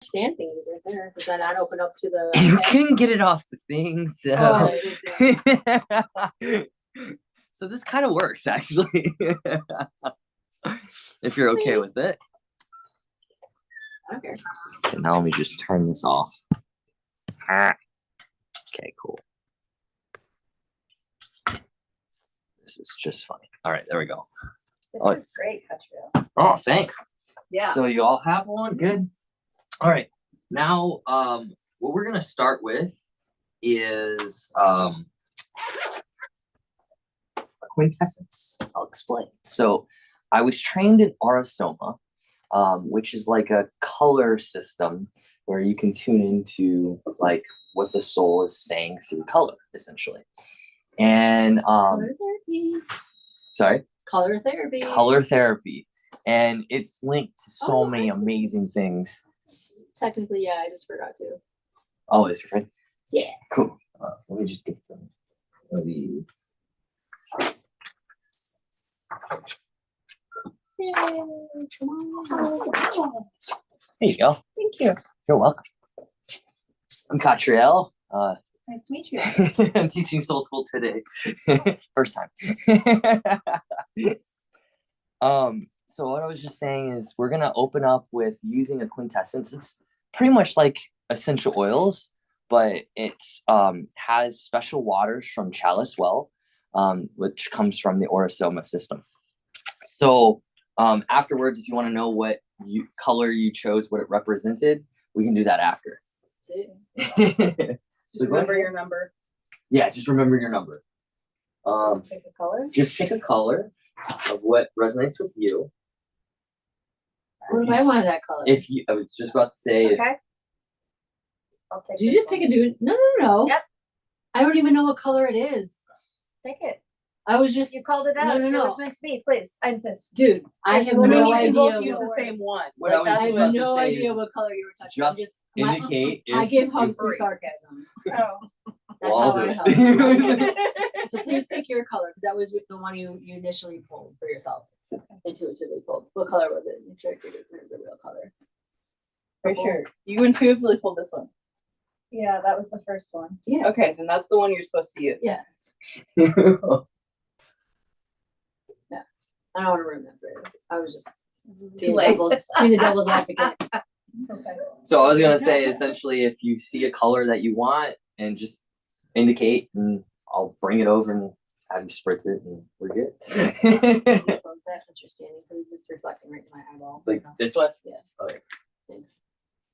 stand thing right there. Does that not open up to the? You can get it off the thing, so. So this kind of works actually, if you're okay with it. Okay. And now let me just turn this off. Okay, cool. This is just funny. All right, there we go. This is great, Katriel. Oh, thanks. Yeah. So you all have one? Good. All right. Now, what we're gonna start with is a quintessence. I'll explain. So I was trained in Aurasoma, which is like a color system where you can tune into like what the soul is saying through color, essentially. And Color therapy. Sorry? Color therapy. Color therapy. And it's linked to so many amazing things. Technically, yeah, I just forgot to. Oh, is your friend? Yeah. Cool. Let me just get some of these. Yay, come on. There you go. Thank you. You're welcome. I'm Katriel. Nice to meet you. I'm teaching soul school today. First time. So what I was just saying is we're gonna open up with using a quintessence. It's pretty much like essential oils, but it's has special waters from Chalice Well, which comes from the Aurasoma system. So afterwards, if you want to know what color you chose, what it represented, we can do that after. Just remember your number. Yeah, just remember your number. Just pick a color. Just pick a color of what resonates with you. What if I wanted that color? If you, I was just about to say. Okay. I'll take. Did you just pick a dude? No. Yep. I don't even know what color it is. Take it. I was just. You called it out. No. It was meant to be. Please, I insist. Dude, I have Literally, no you idea. both use the same one. What I was I just have about no to say idea is what color you were touching. just indicate if I give hugs Free. through sarcasm. Oh. That's Well, how I'll I do hug. it. So please pick your color because that was the one you initially pulled for yourself. Intuitively pulled. What color was it? Make sure it is the real color. For sure. You intuitively pulled this one. Yeah, that was the first one. Yeah. Okay, then that's the one you're supposed to use. Yeah. I don't want to remember it. I was just being the devil's advocate. Okay. So I was gonna say, essentially, if you see a color that you want, and just indicate, and I'll bring it over and have you spritz it, and we're good. Since you're standing, because it's just reflecting right in my eyeball. Like this one? Yes. Okay. Thanks.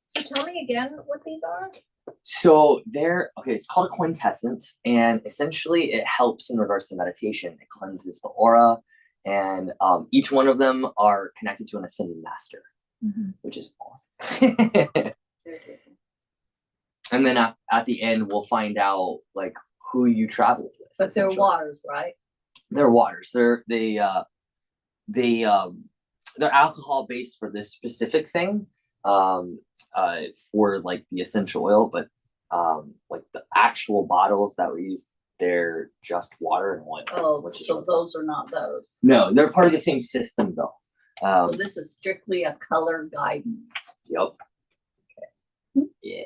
So tell me again what these are. So it's called a quintessence, and essentially it helps in regards to meditation. It cleanses the aura, and each one of them are connected to an ascended master, which is awesome. And then at the end, we'll find out like who you traveled with. But they're waters, right? They're waters. They're alcohol based for this specific thing. For like the essential oil, but like the actual bottles that we use, they're just water and oil. Oh, so those are not those. No, they're part of the same system though. So this is strictly a color guidance. Yep. Okay. Yeah.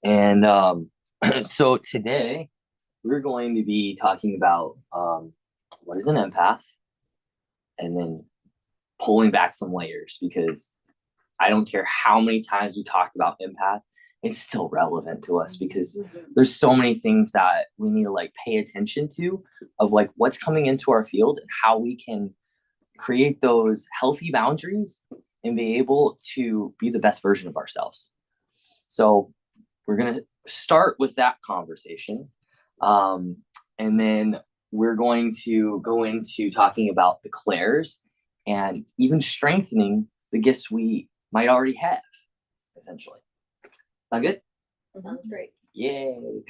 And so today we're going to be talking about what is an empath, and then pulling back some layers, because I don't care how many times we talked about empath, it's still relevant to us because there's so many things that we need to like pay attention to, of like what's coming into our field and how we can create those healthy boundaries and be able to be the best version of ourselves. So we're going to start with that conversation. And then we're going to go into talking about the clairs and even strengthening the gifts we might already have, essentially. Sound good? Sounds great. Yay.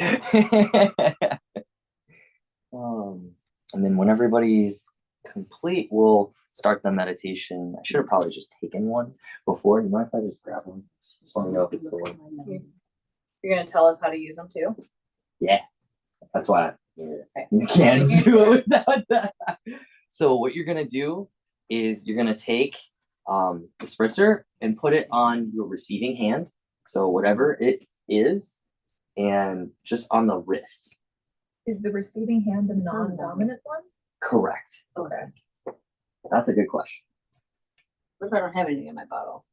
And then when everybody's complete, we'll start the meditation. I should have probably just taken one before. You mind if I just grab one? Just let me know if it's the one. You're going to tell us how to use them too? Yeah. That's why you can't do it without that. So what you're going to do is you're gonna take the spritzer and put it on your receiving hand. So whatever it is, and just on the wrist. Is the receiving hand the It's on non-dominant one? Correct. Okay. That's a good question. What if I don't have anything in my bottle?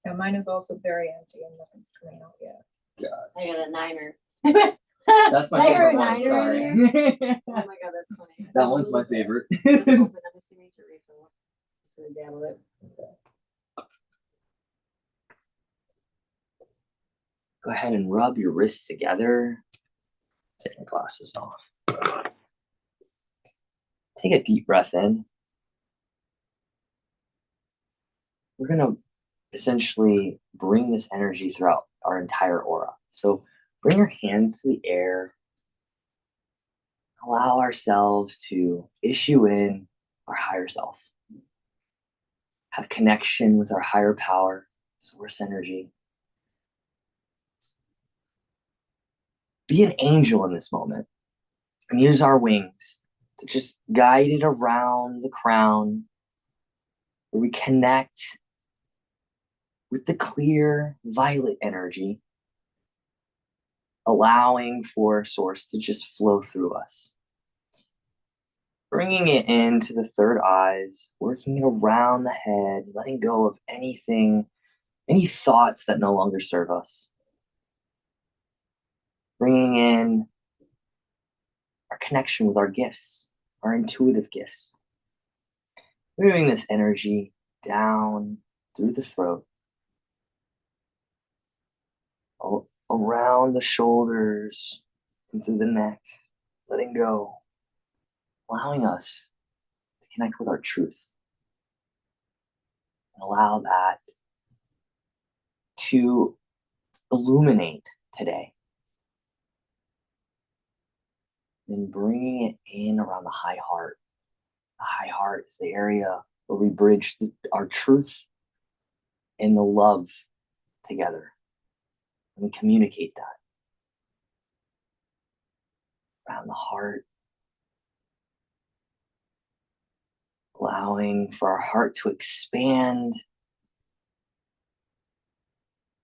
Yeah, mine is also very empty and nothing's coming out yet. I got a niner. That's my Did I hear favorite a one. niner Sorry. earlier? Oh my god, that's funny. That one's my favorite. Just open up a signature refill. Just gonna dabble it. Go ahead and rub your wrists together. Take my glasses off. Take a deep breath in. We're going to essentially bring this energy throughout our entire aura. So bring your hands to the air. Allow ourselves to issue in our higher self. Have connection with our higher power, source energy. Be an angel in this moment and use our wings to just guide it around the crown where we connect with the clear violet energy, allowing for source to just flow through us. Bringing it into the third eyes, working it around the head, letting go of anything, any thoughts that no longer serve us. Bringing in our connection with our gifts, our intuitive gifts. Moving this energy down through the throat, around the shoulders, and through the neck, letting go, allowing us to connect with our truth. And allow that to illuminate today. Then bringing it in around the high heart. The high heart is the area where we bridge our truth and the love together. And we communicate that. Around the heart. Allowing for our heart to expand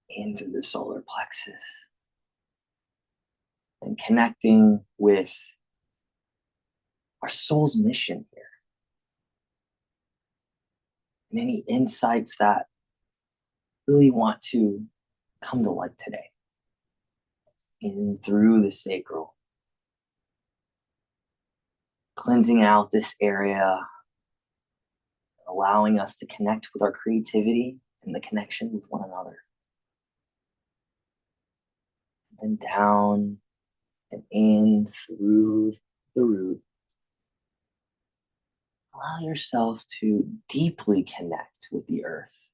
into the solar plexus. And connecting with our soul's mission here. And any insights that really want to come to light today. In through the sacral. Cleansing out this area. Allowing us to connect with our creativity and the connection with one another. And then down and in through the root. Allow yourself to deeply connect with the earth.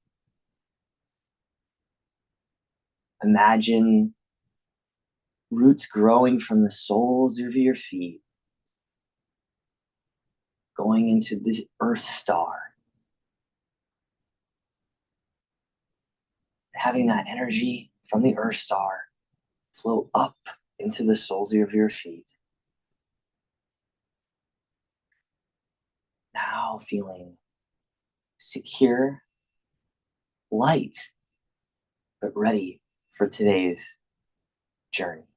Imagine roots growing from the soles of your feet, going into this earth star. Having that energy from the earth star flow up into the soles of your feet. Now feeling secure, light, but ready for today's journey.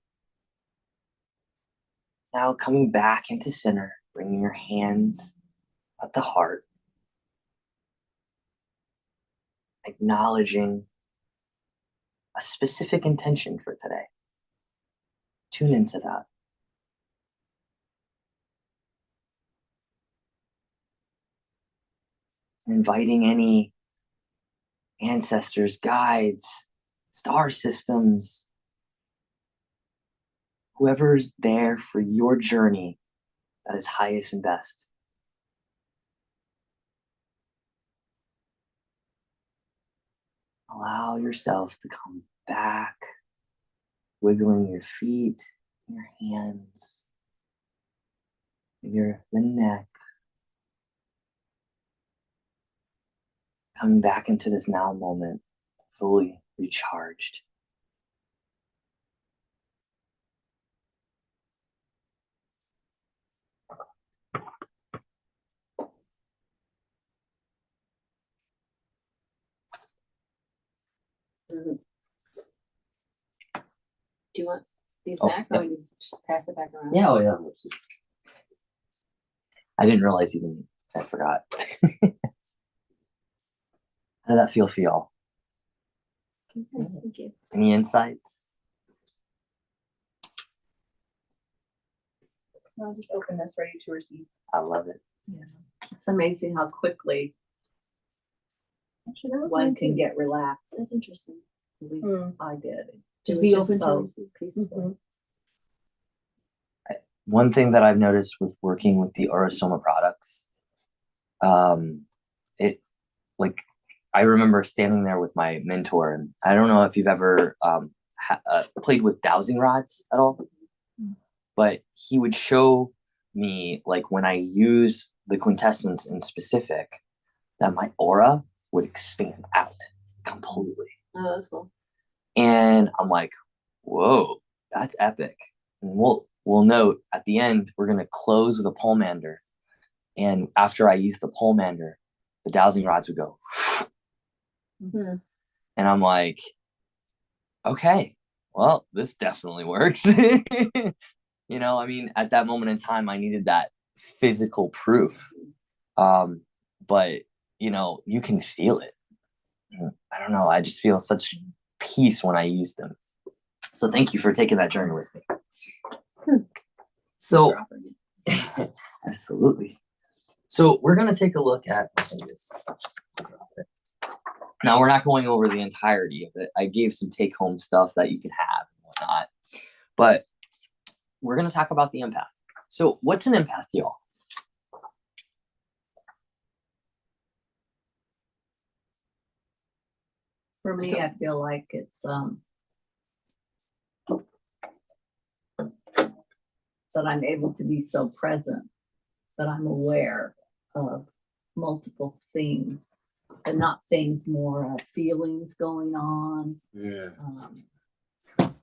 Now coming back into center, bringing your hands at the heart, acknowledging a specific intention for today. Tune into that. Inviting any ancestors, guides, star systems, whoever's there for your journey that is highest and best. Allow yourself to come back, wiggling your feet, your hands, the neck. Coming back into this now moment, fully recharged. Mhm. Do you want these Oh, back, or would you just pass it back around? Yeah, oh yeah. I didn't realize you didn't. I forgot. How did that feel for y'all? Nice, thank you. Any insights? I'll just open this ready to receive. I love it. It's amazing how quickly Actually, that was one mine can too. get relaxed. That's interesting. At least Mm. I did. Just It be was open so to receive. peaceful. One thing that I've noticed with working with the Orosoma products, it like I remember standing there with my mentor, and I don't know if you've ever played with dowsing rods at all, but he would show me like when I use the quintessence in specific, that my aura would expand out completely. Oh, that's cool. And I'm like, whoa, that's epic. And we'll note at the end, we're gonna close with a pomander. And after I use the pomander, the dowsing rods would go. Mhm. And I'm like, okay, well, this definitely works. You know, I mean, at that moment in time, I needed that physical proof. But you know, you can feel it. I don't know. I just feel such peace when I use them. So thank you for taking that journey with me. So, absolutely. So we're going to take a look at now. We're not going over the entirety of it. I gave some take-home stuff that you can have and whatnot, but we're going to talk about the empath. So what's an empath, y'all? For me, I feel like it's that I'm able to be so present that I'm aware of multiple things, and not things, more feelings going on. And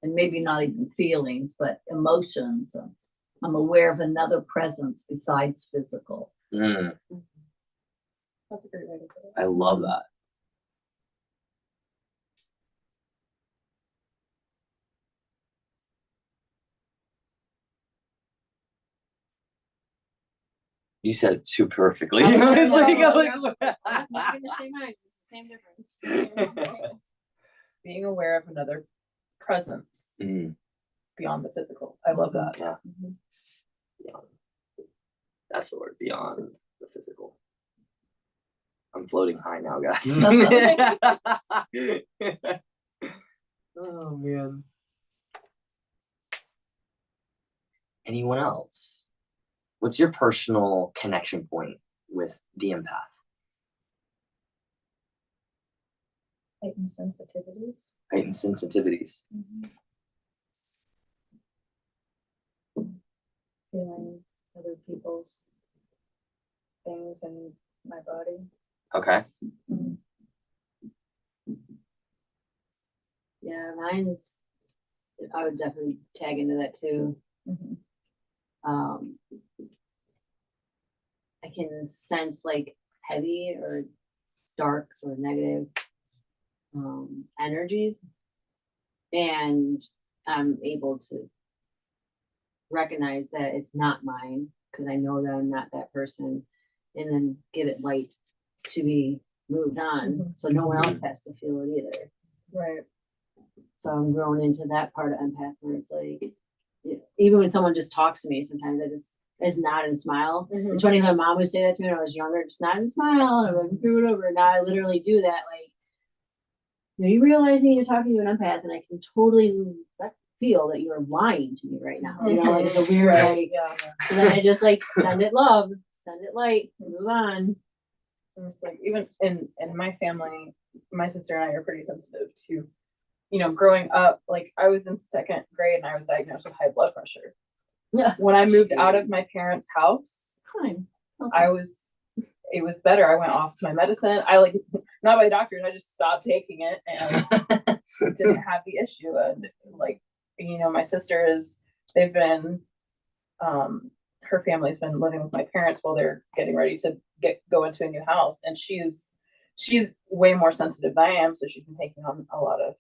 maybe not even feelings, but emotions. I'm aware of another presence besides physical. That's a great way to put it. I love that. You said it too perfectly. Oh, no, It's no, like, no, I'm no. like, I'm not in the same mind. It's the same difference. Being aware of another presence Mm, beyond the physical. I love that. yeah. Beyond. That's the word, beyond the physical. I'm floating high now, guys. Oh man. Anyone else? What's your personal connection point with the empath? Heightened sensitivities. Heightened sensitivities. Feeling other people's things in my body. Okay. Yeah, mine's, I would definitely tag into that too. I can sense like heavy or dark or negative energies, and I'm able to recognize that it's not mine because I know that I'm not that person, and then give it light to be moved on, so no one else has to feel it either. Right. So I'm growing into that part of empath where it's like, even when someone just talks to me, sometimes I just nod and smile. It's funny, my mom would say that to me when I was younger, just nod and smile, and I'm like, do it over. Now I literally do that. Like, you realizing you're talking to an empath, and I can totally feel that you're lying to me right now. You know, like it's a weird, like, so then I just like send it love, send it light, move on. And it's like even in my family, my sister and I are pretty sensitive to, you know, growing up. Like I was in 2nd grade and I was diagnosed with high blood pressure. Yeah. When I moved out of my parents' house, Fine. it was better. I went off my medicine. I like not by doctors. I just stopped taking it and didn't have the issue. And like, you know, my sister they've been, her family's been living with my parents while they're getting ready to go into a new house. And she's she's way more sensitive than I am, so she's been taking on a lot of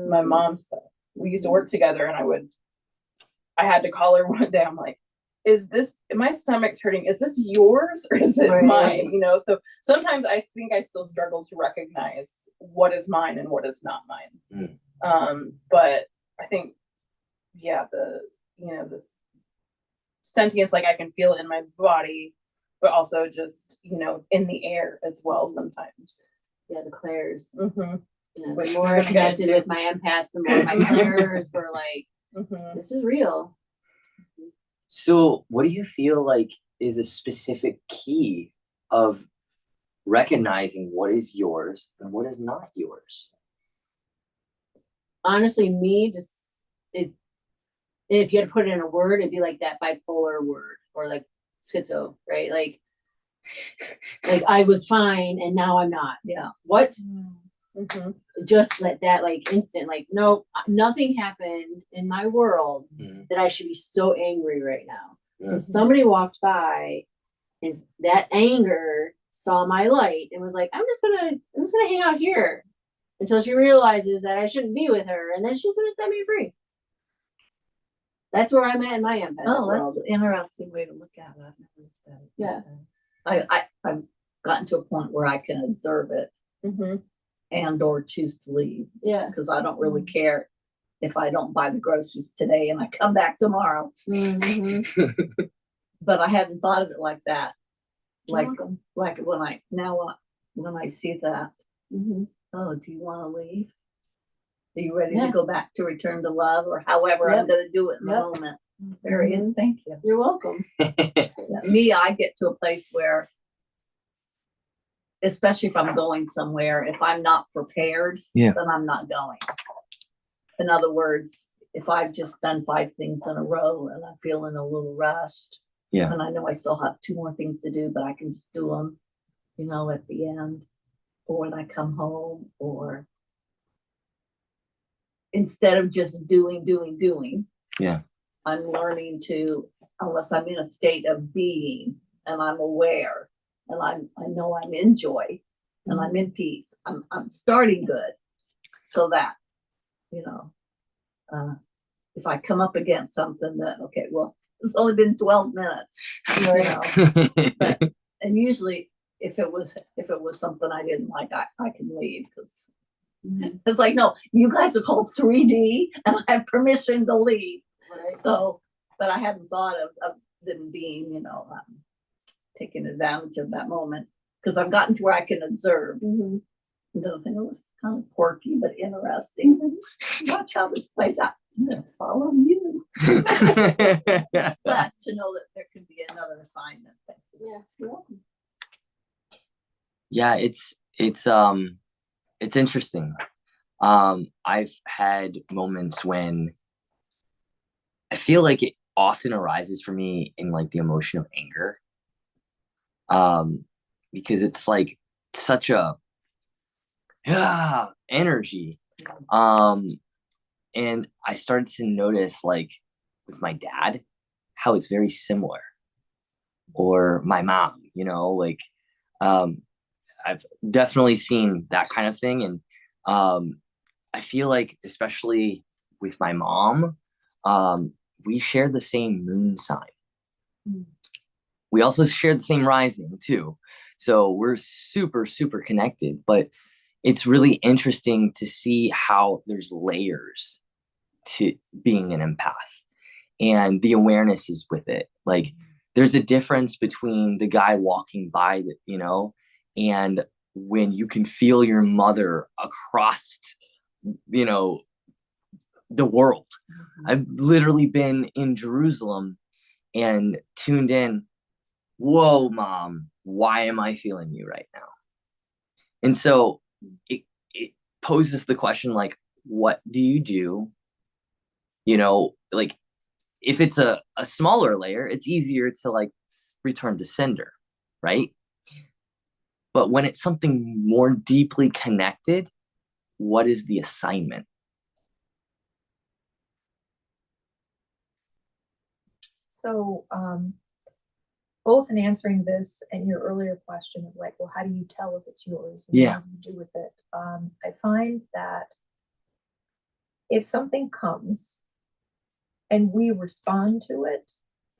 my mom's stuff. We used to work together, and I had to call her one day. I'm like, my stomach's hurting. Is this yours or is it Right. mine? You know, so sometimes I think I still struggle to recognize what is mine and what is not mine. But I think, yeah, this sentience, like I can feel it in my body, but also just, in the air as well sometimes. Yeah, the clairs. Mm-hmm. Yeah, Which the more we're I gonna get connected into. with my empaths, the more my clairs were like, Mm-hmm. this is real. So what do you feel like is a specific key of recognizing what is yours and what is not yours? Honestly, if you had to put it in a word, it'd be like that bipolar word or like schizo, right? Like I was fine and now I'm not. Yeah. What? Mm-hmm. Just let that like instant, like, no, nothing happened in my world that I should be so angry right now. So somebody walked by and that anger saw my light and was like, I'm just gonna hang out here until she realizes that I shouldn't be with her, and then she's gonna set me free. That's where I'm at in my empath Oh, world. that's an interesting way to look at it. I've never looked at it. Yeah. I've gotten to a point where I can observe it Mm-hmm. and or choose to leave Yeah. because I don't really care if I don't buy the groceries today and I come back tomorrow. Mm-hmm. But I hadn't thought of it like that. Like Welcome. when I see that, Mm-hmm. oh, do you want to leave? Are you ready Yeah. to go back to return to love or however I'm Yep. going to do it in the Yep. moment? Very good. Thank you. You're welcome. Me, I get to a place where, especially if I'm going somewhere, if I'm not prepared, Yeah. then I'm not going. In other words, if I've just done 5 things in a row and I'm feeling a little rushed, Yeah. and I know I still have 2 more things to do, but I can just do them, at the end, or when I come home, or instead of just doing, Yeah. I'm learning to, unless I'm in a state of being and I'm aware and I know I'm in joy and I'm in peace, I'm starting good, so that, if I come up against something that, okay, well, it's only been 12 minutes, but, and usually if it was something I didn't like, I can leave because it's like, no, you guys are called 3D and I have permission to leave. Right. So, but I hadn't thought of them being, taking advantage of that moment because I've gotten to where I can observe. Mm-hmm. And then I think it was kind of quirky but interesting. Watch how this plays out. I'm gonna follow you. But to know that there could be another assignment. Yeah, you're welcome. Yeah, it's interesting. I've had moments when I feel like it often arises for me in like the emotion of anger. Because it's like such a energy. And I started to notice, like with my dad, how it's very similar, or my mom, like I've definitely seen that kind of thing. And I feel like, especially with my mom, we share the same moon sign. We also share the same rising too. So we're super, super connected, but it's really interesting to see how there's layers to being an empath, and the awareness is with it. Like there's a difference between the guy walking by that, and when you can feel your mother across, the world. I've literally been in Jerusalem and tuned in. Whoa, mom, why am I feeling you right now? And so it poses the question, like, what do you do? Like if it's a smaller layer, it's easier to like return to sender, right? But when it's something more deeply connected, what is the assignment? So both in answering this and your earlier question of like, well, how do you tell if it's yours? And Yeah. what do you do with it? I find that if something comes and we respond to it,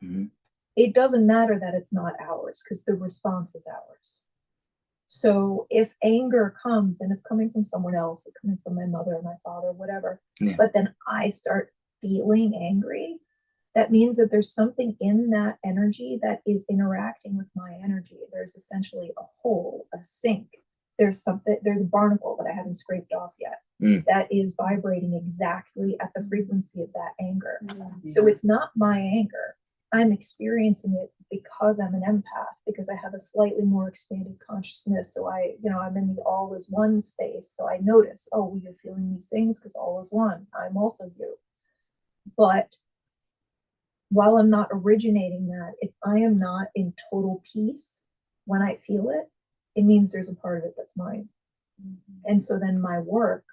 Mhm. it doesn't matter that it's not ours because the response is ours. So if anger comes and it's coming from someone else, it's coming from my mother, my father, whatever, Yeah. but then I start feeling angry, that means that there's something in that energy that is interacting with my energy. There's essentially a hole, a sink. There's a barnacle that I haven't scraped off yet that is vibrating exactly at the frequency of that anger. So it's not my anger. I'm experiencing it because I'm an empath, because I have a slightly more expanded consciousness. So I'm in the all is one space. So I notice, oh, well, you're feeling these things because all is one. I'm also you. But while I'm not originating that, if I am not in total peace when I feel it, it means there's a part of it that's mine. And so then my work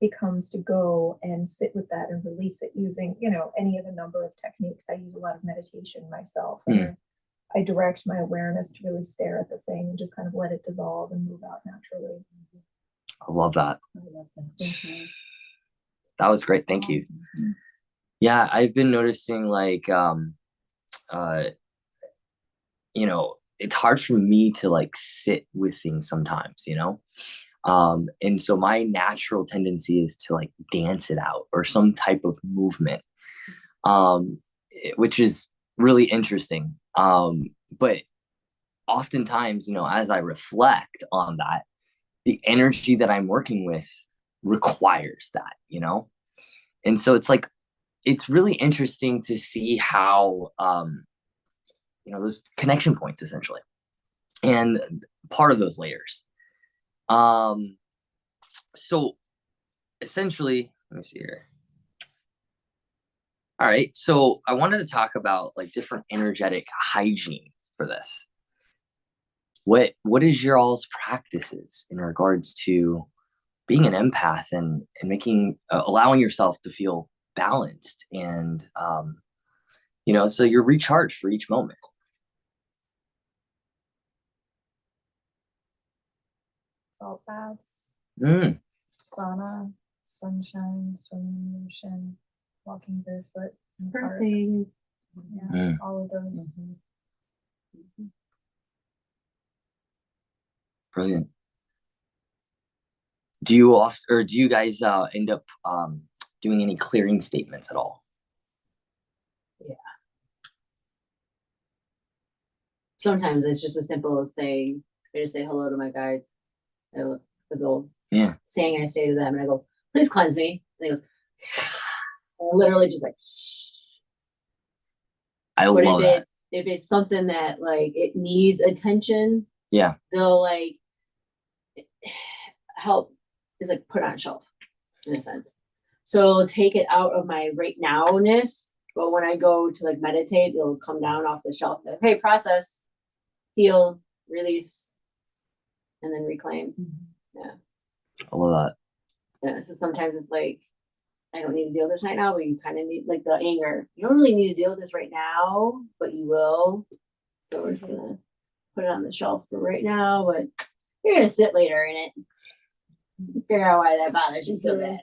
becomes to go and sit with that and release it using, any of a number of techniques. I use a lot of meditation myself. And I direct my awareness to really stare at the thing and just kind of let it dissolve and move out naturally. I love that. Mm-hmm. That was great. Thank you. Yeah, I've been noticing like it's hard for me to like sit with things sometimes, and so my natural tendency is to like dance it out or some type of movement, which is really interesting. But oftentimes, as I reflect on that, the energy that I'm working with requires that, and so it's like, it's really interesting to see how, those connection points essentially, and part of those layers. So essentially, let me see here. All right. So I wanted to talk about like different energetic hygiene for this. What is your all's practices in regards to being an empath and making, allowing yourself to feel balanced and, so you're recharged for each moment. Salt baths, Mm. sauna, sunshine, swimming in the ocean, walking barefoot in the park. Perfect. Yeah, all of those. Brilliant. Do you guys end up doing any clearing statements at all? Yeah. Sometimes it's just as simple as saying, I just say hello to my guides. I go, saying I say to them, and I go, please cleanse me. And he goes, and I literally just like, shh. I love that. If it's something that like it needs attention, they'll like help is like put on a shelf in a sense. So take it out of my right now-ness. But when I go to like meditate, it'll come down off the shelf. Like, hey, process, heal, release, and then reclaim. Yeah. I love that. Yeah. So sometimes it's like, I don't need to deal with this right now, but you kind of need like the anger. You don't really need to deal with this right now, but you will. So we're just gonna put it on the shelf for right now, but you're gonna sit later in it. Figure out why that bothers you so bad.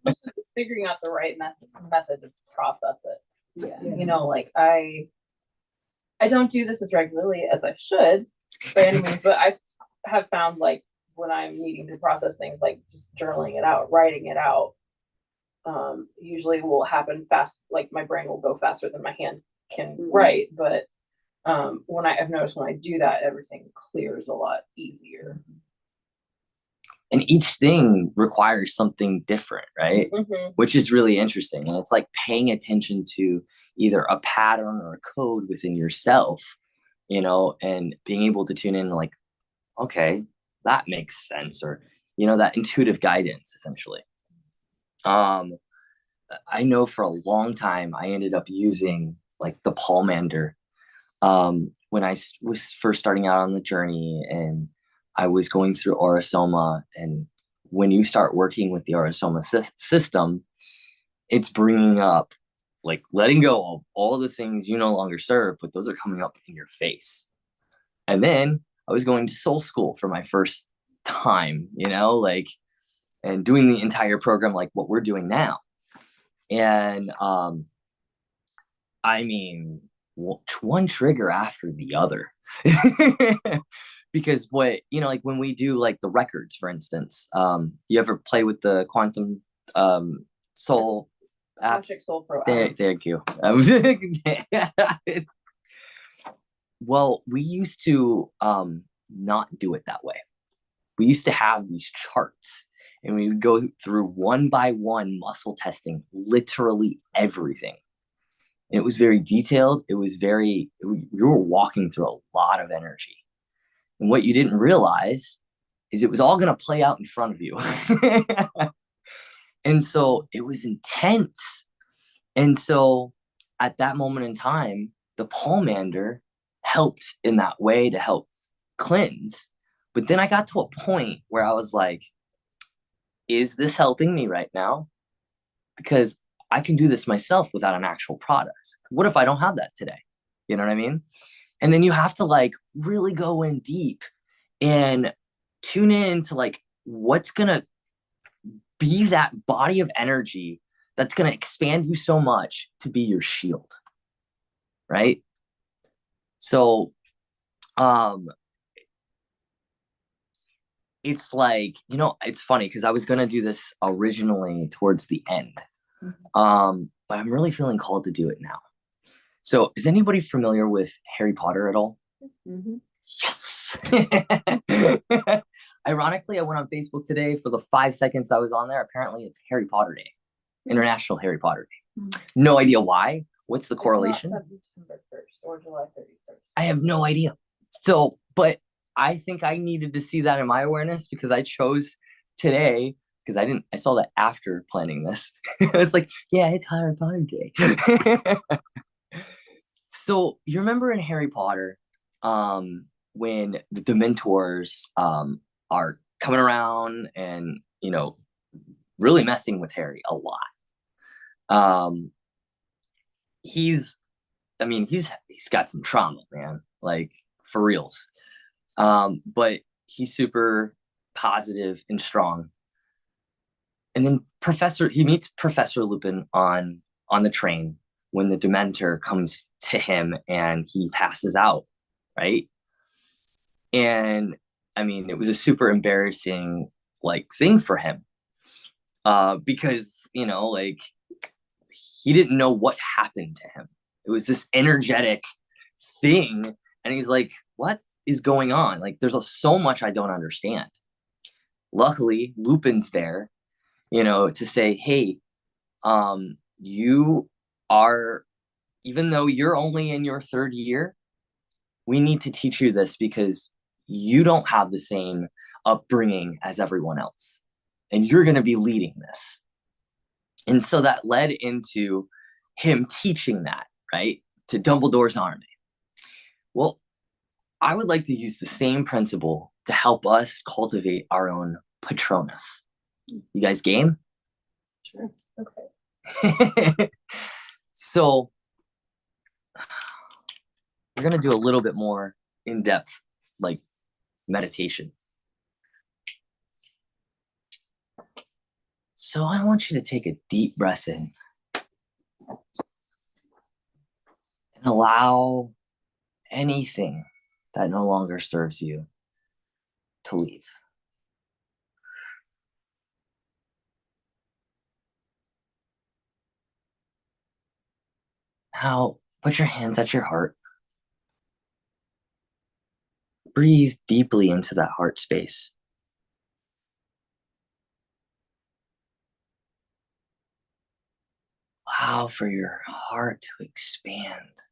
Just figuring out the right method to process it. Yeah. Like I don't do this as regularly as I should by any means, but I have found like when I'm needing to process things, like just journaling it out, writing it out, usually will happen fast. Like my brain will go faster than my hand can write. But when I've noticed when I do that, everything clears a lot easier. And each thing requires something different, right? Which is really interesting. And it's like paying attention to either a pattern or a code within yourself, and being able to tune in like, okay, that makes sense. Or, that intuitive guidance essentially. I know for a long time, I ended up using like the Palmander when I was first starting out on the journey, and I was going through Aurasoma. And when you start working with the Aurasoma system, it's bringing up like letting go of all the things you no longer serve, but those are coming up in your face. And then I was going to soul school for my first time, you know, like, and doing the entire program like what we're doing now. And I mean, one trigger after the other. Because what, you know, like when we do like the records, for instance, you ever play with the quantum soul app? AKASHIC Soul Pro app. Thank you. Well, we used to not do it that way. We used to have these charts, and we would go through one by one muscle testing literally everything. And it was very detailed. It was you were walking through a lot of energy. And what you didn't realize is it was all going to play out in front of you. And so it was intense. And so at that moment in time, the Palmander helped in that way to help cleanse. But then I got to a point where I was like, is this helping me right now? Because I can do this myself without an actual product. What if I don't have that today? You know what I mean? And then you have to like really go in deep and tune in to like what's going to be that body of energy that's going to expand you so much to be your shield. Right? So, it's like, you know, it's funny because I was going to do this originally towards the end. But I'm really feeling called to do it now. So is anybody familiar with Harry Potter at all? Mm-hmm. Yes. Ironically, I went on Facebook today for the 5 seconds I was on there. Apparently it's Harry Potter Day, International Harry Potter Day. No idea why. What's the correlation? It's not September 1st or July 31st. I have no idea. So, but I think I needed to see that in my awareness because I chose today because I saw that after planning this. I was like, yeah, it's Harry Potter Day. So you remember in Harry Potter, when the Dementors are coming around and, you know, really messing with Harry a lot. He's got some trauma, man, like for reals. But he's super positive and strong. And then he meets Professor Lupin on the train when the Dementor comes to him and he passes out, right? And I mean, it was a super embarrassing like thing for him. Because, you know, like he didn't know what happened to him. It was this energetic thing. And he's like, what is going on? Like, there's so much I don't understand. Luckily, Lupin's there, you know, to say, hey, you are, even though you're only in your third year, we need to teach you this because you don't have the same upbringing as everyone else. And you're going to be leading this. And so that led into him teaching that, right, to Dumbledore's army. Well, I would like to use the same principle to help us cultivate our own Patronus. You guys game? Sure. Okay. So we're going to do a little bit more in-depth, like meditation. So I want you to take a deep breath in and allow anything that no longer serves you to leave. Now, put your hands at your heart. Breathe deeply into that heart space. Allow for your heart to expand.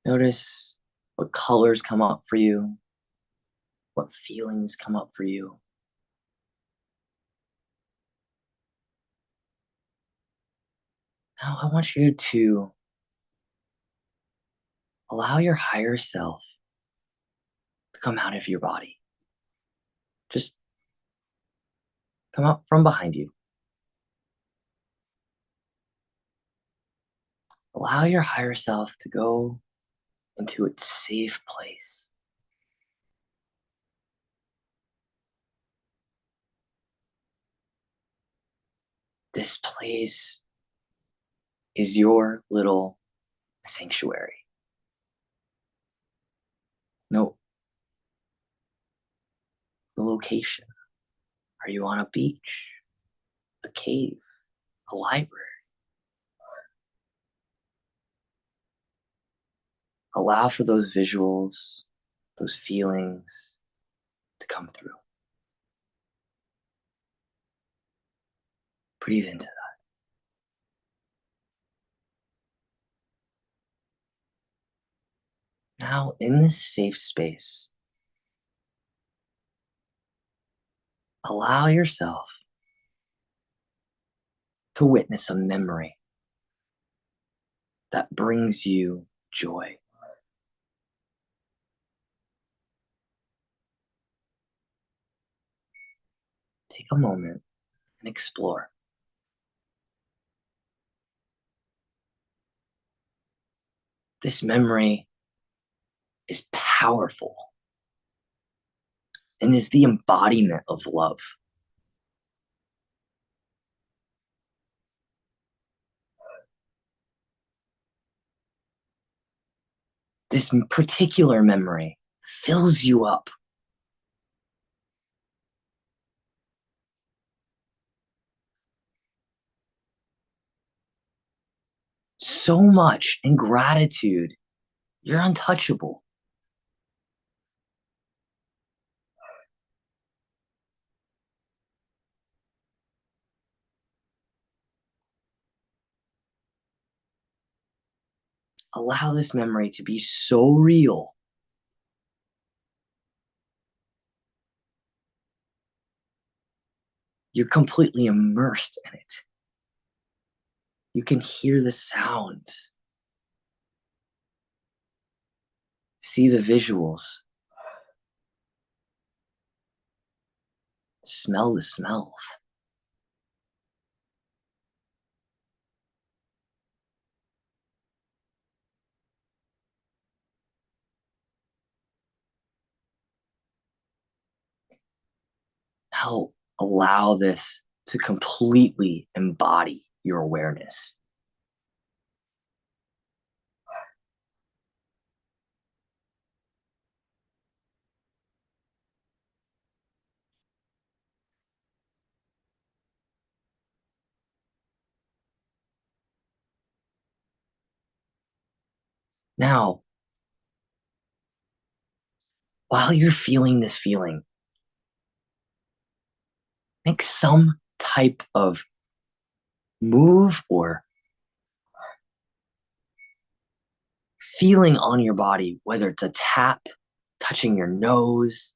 Notice what colors come up for you, what feelings come up for you. Now I want you to allow your higher self to come out of your body. just come up from behind you. Allow your higher self to go into its safe place. This place is your little sanctuary. No, the location. Are you on a beach, a cave, a library? Allow for those visuals, those feelings to come through. Breathe into that. Now, in this safe space, allow yourself to witness a memory that brings you joy. Take a moment and explore. This memory is powerful and is the embodiment of love. This particular memory fills you up. So much in gratitude. You're untouchable. Allow this memory to be so real. You're completely immersed in it. You can hear the sounds, see the visuals, smell the smells. Now allow this to completely embody your awareness. Now, while you're feeling this feeling, make some type of move or feeling on your body, whether it's a tap, touching your nose,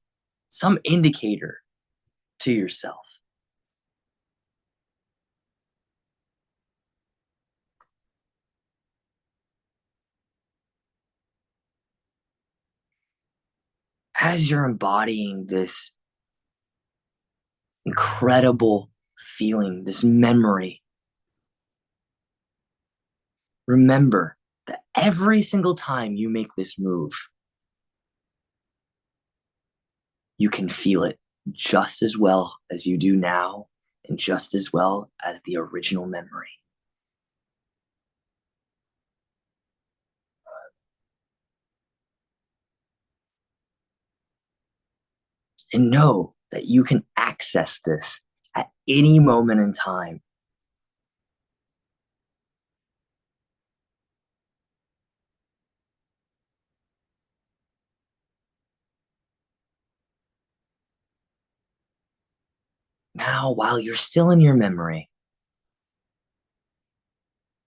some indicator to yourself. As you're embodying this incredible feeling, this memory, remember that every single time you make this move, you can feel it just as well as you do now and just as well as the original memory. And know that you can access this at any moment in time. Now, while you're still in your memory,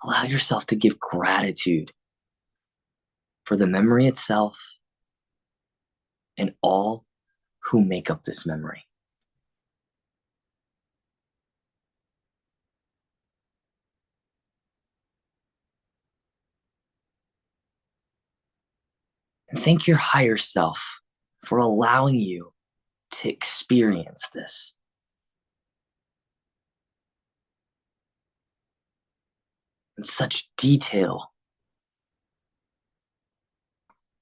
allow yourself to give gratitude for the memory itself and all who make up this memory. And thank your higher self for allowing you to experience this. In such detail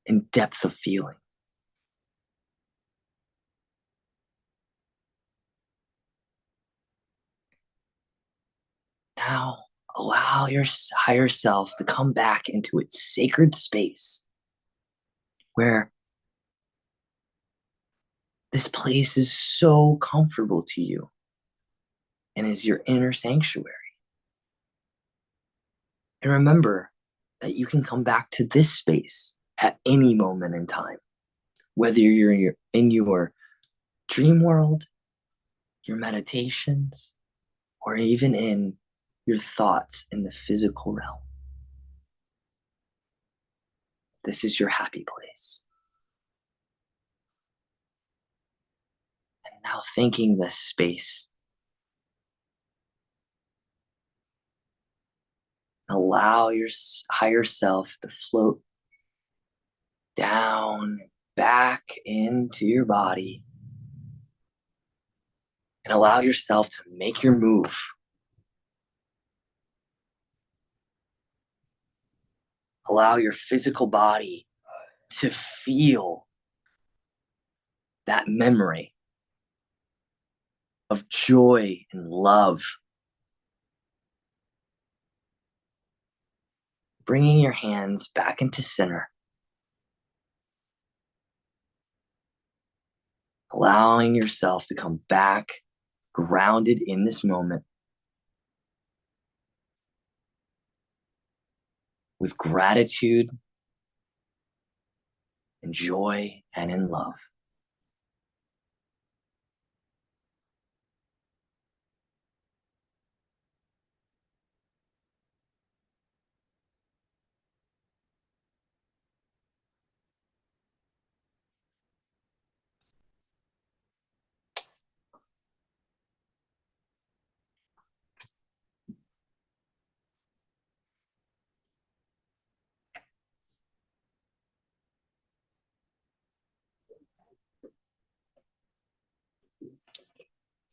and depth of feeling. Now, allow your higher self to come back into its sacred space where this place is so comfortable to you and is your inner sanctuary. And remember that you can come back to this space at any moment in time, whether you're in your dream world, your meditations, or even in your thoughts in the physical realm. This is your happy place. And now thanking this space, allow your higher self to float down, back into your body, and allow yourself to make your move. Allow your physical body to feel that memory of joy and love. Bringing your hands back into center. Allowing yourself to come back grounded in this moment. With gratitude and joy and in love.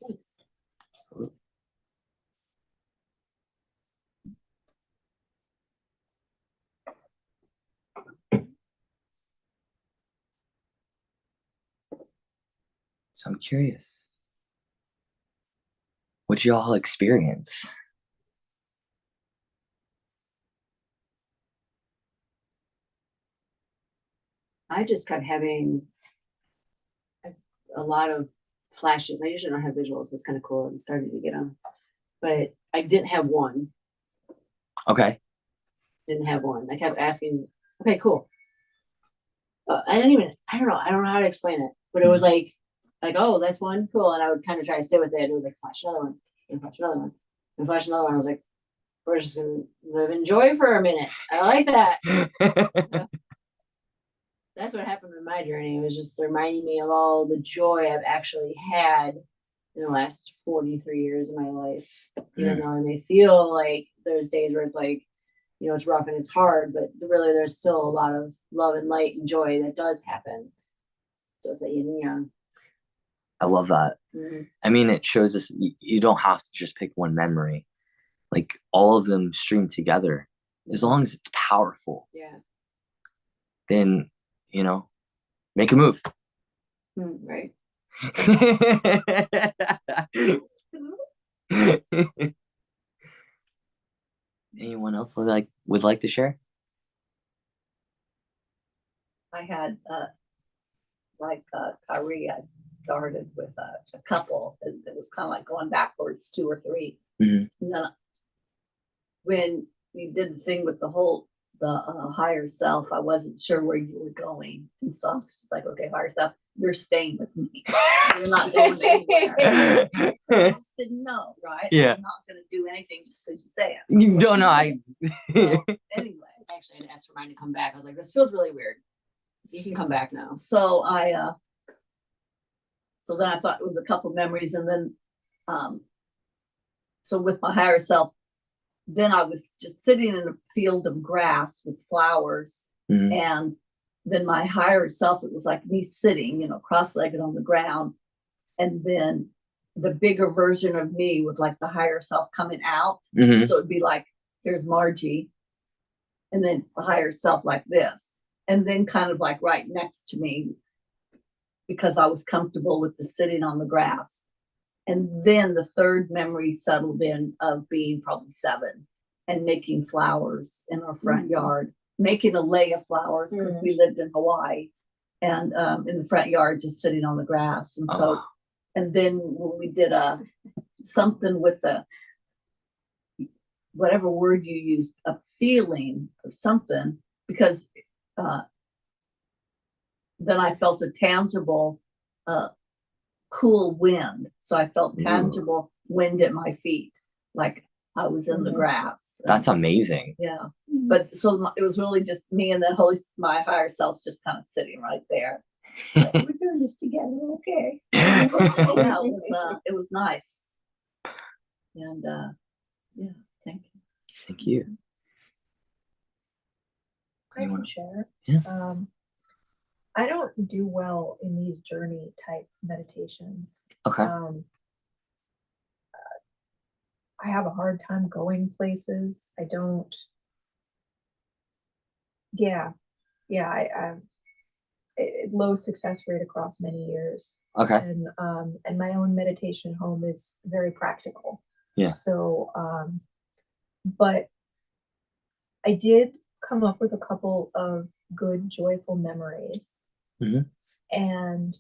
Thanks. Absolutely. So I'm curious, what'd you all experience? I just kept having a lot of flashes. I usually don't have visuals, so it's kind of cool. I'm starting to get them, but I didn't have one. Okay. Didn't have one. I kept asking, okay, cool. I don't know how to explain it, but it was like, oh, that's one, cool. And I would kind of try to sit with it and it would like flash another one, and flash another one, and flash another one. I was like, we're just gonna live in joy for a minute. I like that. That's what happened with my journey. It was just reminding me of all the joy I've actually had in the last 43 years of my life. Even though I may feel like there's days where it's like, you know, it's rough and it's hard, but really there's still a lot of love and light and joy that does happen. So it's like yin and yang. I love that. Mm-hmm. I mean, it shows us you don't have to just pick one memory. Like all of them stream together. As long as it's powerful. Yeah. Then, you know, make a move. Right. Anyone else would like to share? I had Kyrie, I started with a couple, and it was kind of like going backwards 2 or 3. Mhm. And then when you did the thing with the higher self, I wasn't sure where you were going, and so I was just like, okay, higher self, you're staying with me. You're not going anywhere. I just didn't know, right? Yeah. I'm not going to do anything just because you say it. You don't know. So, anyway, Actually, I had asked for mine to come back. I was like, this feels really weird. You can come back now. so so then I thought it was a couple memories, and then so with my higher self, then I was just sitting in a field of grass with flowers, Mhm. and then my higher self, it was like me sitting, you know, cross-legged on the ground, and then the bigger version of me was like the higher self coming out. Mhm. So it'd be like, here's Margie, and then the higher self like this, and then kind of like right next to me, because I was comfortable with the sitting on the grass. And then the third memory settled in of being probably 7 and making flowers in our front yard, making a lei of flowers because we lived in Hawaii, and in the front yard, just sitting on the grass. And so, and then when we did something with whatever word you used, a feeling or something, because then I felt a tangible, cool wind. So I felt tangible wind at my feet, like I was in the grass. That's amazing. Yeah. But so it was really just me, and then my higher self's just kind of sitting right there. Like, we're doing this together, okay? Yeah, it was nice. And yeah, thank you. Thank you. I can share. Yeah. I don't do well in these journey type meditations. Okay. I have a hard time going places. I don't. Yeah, I low success rate across many years. Okay. And my own meditation home is very practical. Yeah. So, but I did come up with a couple of good, joyful memories. Mhm. And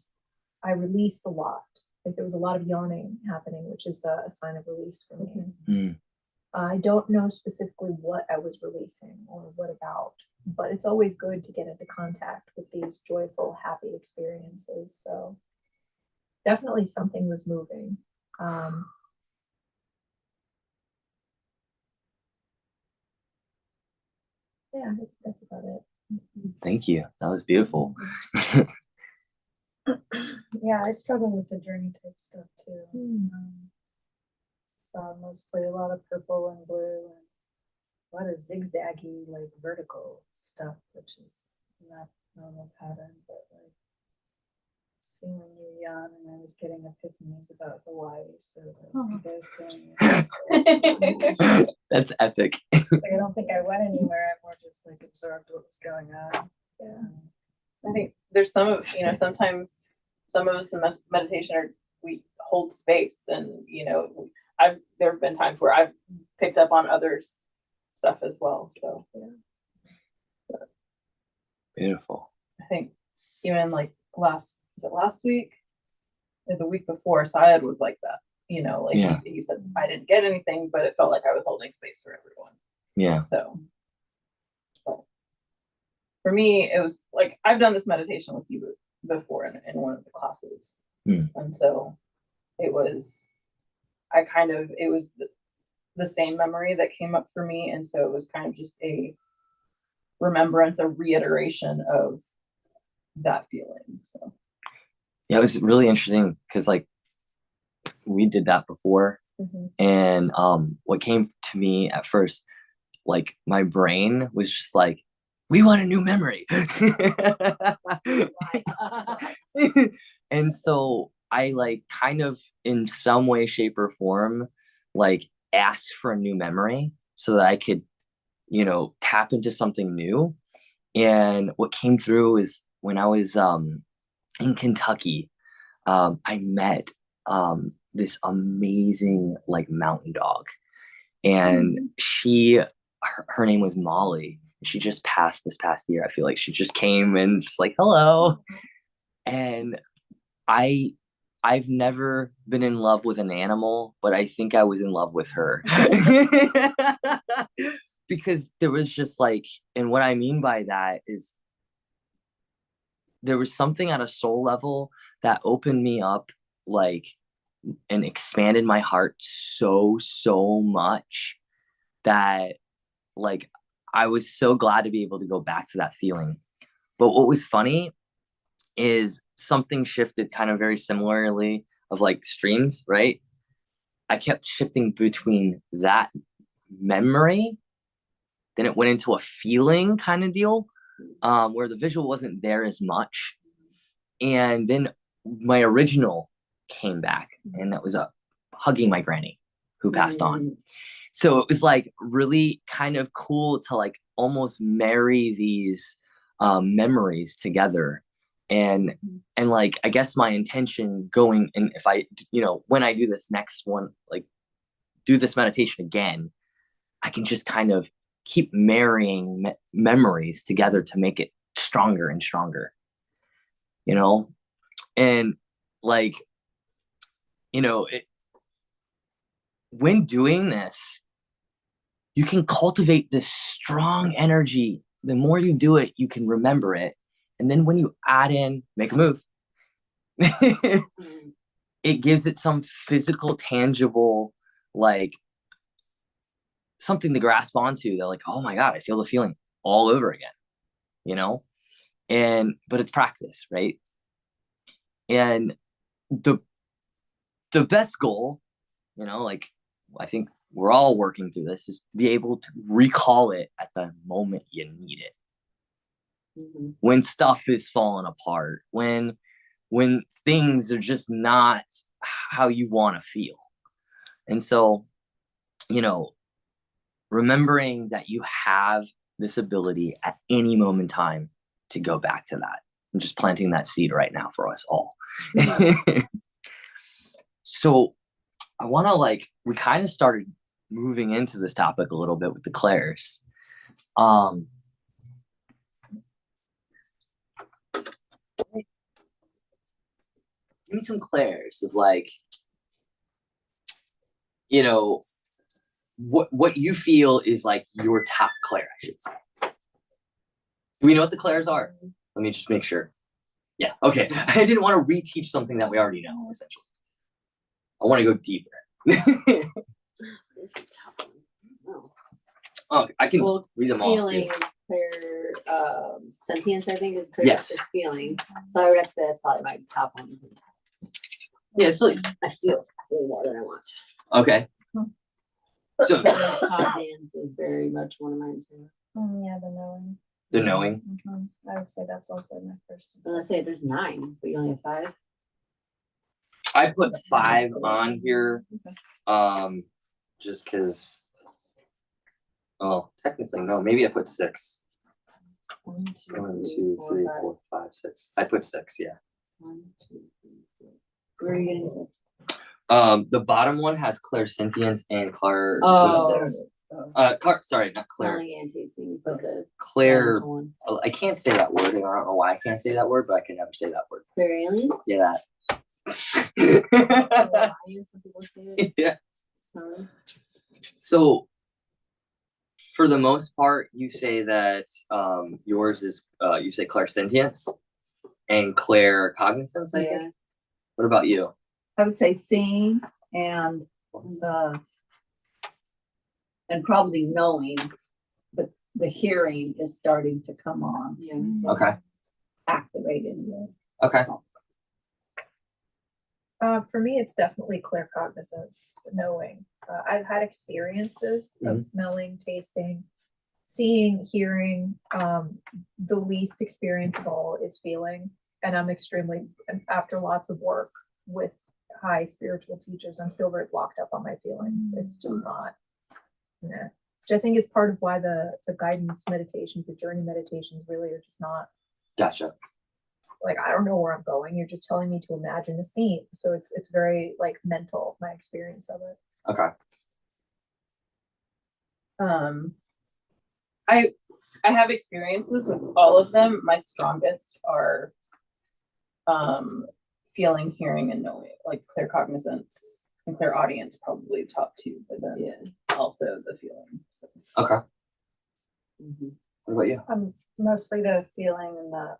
I released a lot. Like there was a lot of yawning happening, which is a sign of release for me. Mm. I don't know specifically what I was releasing or what about, but it's always good to get into contact with these joyful, happy experiences. So definitely something was moving. Yeah, that's about it. Thank you. That was beautiful. Yeah, I struggle with the journey type stuff too. So mostly a lot of purple and blue and a lot of zigzaggy, like vertical stuff, which is not normal pattern, but like just feeling you yawn, and I was getting epiphanies about Hawaii. So you guys saying That's epic. like, I don't think I went anywhere. I more just like absorbed what was going on. Yeah. I think there's sometimes some of us in meditation we hold space, and there have been times where I've picked up on others' stuff as well. So yeah. Beautiful. I think even like last week or the week before, Syed was like that. Yeah. He said I didn't get anything, but it felt like I was holding space for everyone. Yeah. So but for me, it was like I've done this meditation with you before in one of the classes. And so it was the same memory that came up for me, and so it was kind of just a remembrance, a reiteration of that feeling. So Yeah, it was really interesting because like we did that before, and what came to me at first, like my brain was just like, we want a new memory. And so I like kind of in some way, shape, or form, like asked for a new memory so that I could, tap into something new. And what came through is when I was in Kentucky, I met this amazing like mountain dog, and her name was Molly. She just passed this past year. I feel like she just came and just like, hello. And I've never been in love with an animal, but I think I was in love with her. Because there was just like, and what I mean by that is there was something at a soul level that opened me up, like, and expanded my heart so much that like I was so glad to be able to go back to that feeling. But what was funny is something shifted kind of very similarly of like streams, right? I kept shifting between that memory, then it went into a feeling kind of deal, where the visual wasn't there as much. And then my original came back, and that was hugging my granny who passed on. Mm. So it was like really kind of cool to like almost marry these memories together. And like, I guess my intention going, and if I, when I do this next one, like do this meditation again, I can just kind of keep marrying memories together to make it stronger and stronger, and like, when doing this, you can cultivate this strong energy. The more you do it, you can remember it. And then when you add in, make a move, it gives it some physical, tangible, like something to grasp onto. They're like, oh my God, I feel the feeling all over again, but it's practice, right? And the best goal, like I think we're all working through this, is to be able to recall it at the moment you need it. Mm-hmm. When stuff is falling apart, when things are just not how you want to feel. And so, remembering that you have this ability at any moment in time to go back to that. I'm just planting that seed right now for us all. Mm-hmm. So I want to we kind of started moving into this topic a little bit with the clairs. Give me some clairs of what you feel is like your top clair, I should say. Do we know what the clairs are? Let me just make sure. Yeah, okay. I didn't want to reteach something that we already know, essentially. I want to go deeper. Oh, I can read them all. Feeling is clear. Sentience, I think, is clear. Yes. Is feeling. So I would have to say that's probably my top one. Yeah, so I feel way more than I want. Okay. So confidence is very much one of mine too. Yeah, the knowing. The knowing. Mm-hmm. I would say that's also my first. Let's say there's 9, but you only have 5. I put 5 on here, just because. Oh, technically no. Maybe I put 6. 1, 2, 1, 2, 3, 4, 5, 6. I put 6. Yeah. 1, 2, 3, 4. Where are you getting 6? The bottom one has clairsentience and clair. Sorry, not clair. Clair. I can't say that word, and I don't know why I can't say that word, but I can never say that word. Clairalience? Yeah. Some people say it. Yeah. So, for the most part, you say that yours is you say clairsentience and claircognizance. I think. What about you? I would say seeing and probably knowing, but the hearing is starting to come on. Yeah. Okay. Activated. Okay. For me, it's definitely claircognizance, knowing. I've had experiences of smelling, tasting, seeing, hearing. The least experience of all is feeling. And I'm extremely, after lots of work with high spiritual teachers, I'm still very blocked up on my feelings. It's just not, which I think is part of why the guidance meditations, the journey meditations really are just not. Gotcha. Like, I don't know where I'm going. You're just telling me to imagine a scene. So it's very mental, my experience of it. Okay. I have experiences with all of them. My strongest are feeling, hearing, and knowing, like claircognizance and clairaudience, probably the top 2, but then also the feeling. So. Okay. What about you? Mostly the feeling and the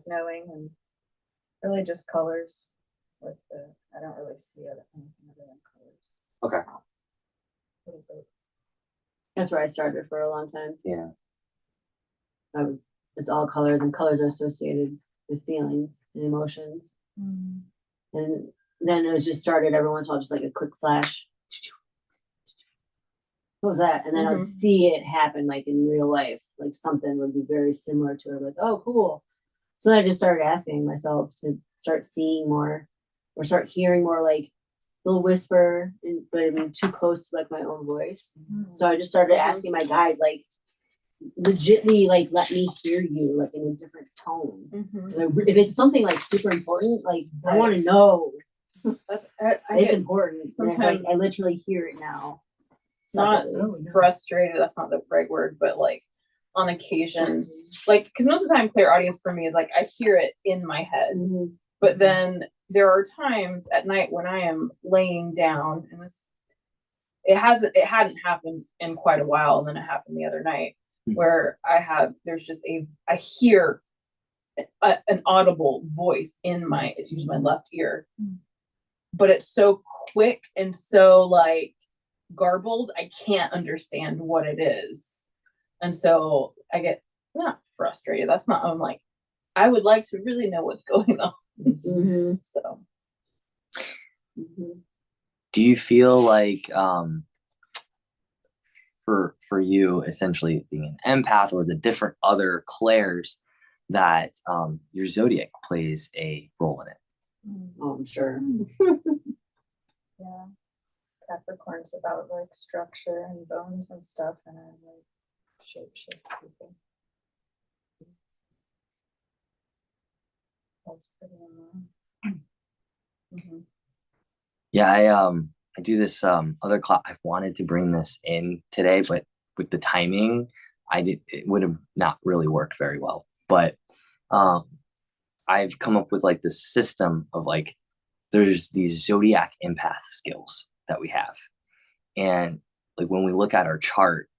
knowing, and really just colors. With I don't really see anything other than colors. Okay. That's where I started for a long time. Yeah. It's all colors, and colors are associated with feelings and emotions. And then it just started every once in a while, just like a quick flash. What was that? And then I would see it happen in real life. Like something would be very similar to it. Like, oh, cool. So I just started asking myself to start seeing more or start hearing more like little whisper, but I mean too close to like my own voice. So I just started asking my guides, like, legitly, like, let me hear you, like, in a different tone. Like, if it's something like super important, like, I want to know That's it's get important. And it's like, sometimes- I literally hear it now. not Separately. frustrated. That's not the right word, but like on occasion, like, because most of the time, clear audience for me is like I hear it in my head, Mhm. but then there are times at night when I am laying down, and it hadn't happened in quite a while, and then it happened the other night where I hear an audible voice in it's usually my left ear, but it's so quick and so like garbled, I can't understand what it is. And so I get not frustrated. That's not, I'm like, I would like to really know what's going on. Mhm. So Mhm. Do you feel like for you, essentially being an empath or the different other clairs, that your zodiac plays a role in it? Oh, I'm sure. Yeah. Capricorn's about like structure and bones and stuff, and I'm like shape people. That's pretty annoying. Yeah, I do this other class. I wanted to bring this in today, but with the timing, it would have not really worked very well. But I've come up with like this system of like, there's these zodiac empath skills that we have. And like when we look at our chart,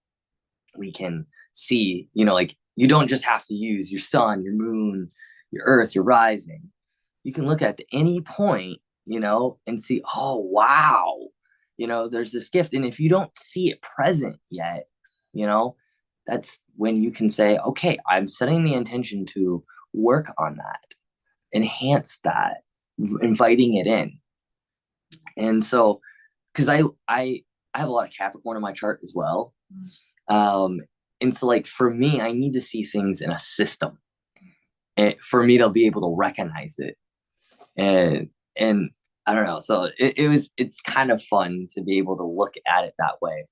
we can see, like you don't just have to use your sun, your moon, your earth, your rising. You can look at any point, and see, oh, wow, there's this gift. And if you don't see it present yet, that's when you can say, okay, I'm setting the intention to work on that, enhance that, inviting it in. And so, because I have a lot of Capricorn in my chart as well. And so like for me, I need to see things in a system for me to be able to recognize it. And I don't know. So it's kind of fun to be able to look at it that way.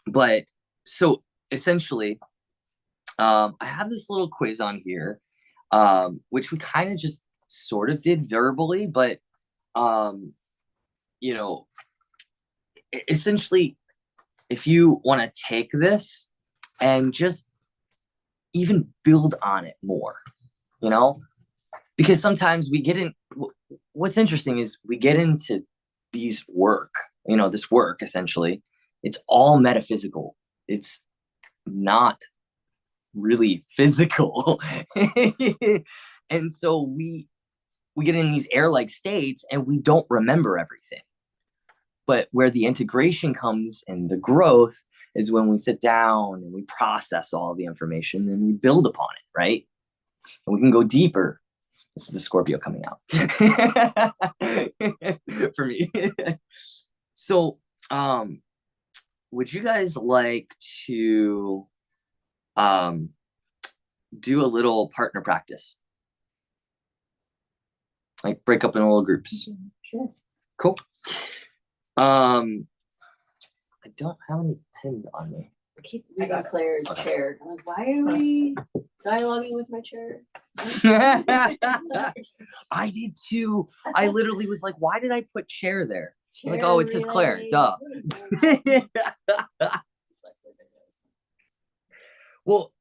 But so essentially, I have this little quiz on here, which we kind of just sort of did verbally, but essentially, if you want to take this and just even build on it more, because sometimes we get in, what's interesting is we get into this work essentially, it's all metaphysical. It's not really physical. And so we get in these air-like states and we don't remember everything. But where the integration comes and the growth is when we sit down and we process all the information and we build upon it, right? And we can go deeper. This is the Scorpio coming out for me. So, would you guys like to do a little partner practice? Like break up in little groups. Sure. Cool. I don't have any pins on me. I keep reading Claire's chair. I'm like, why are we dialoguing with my chair? I did too. I literally was like, why did I put chair there? I was like, oh, it says Claire. Duh. Well,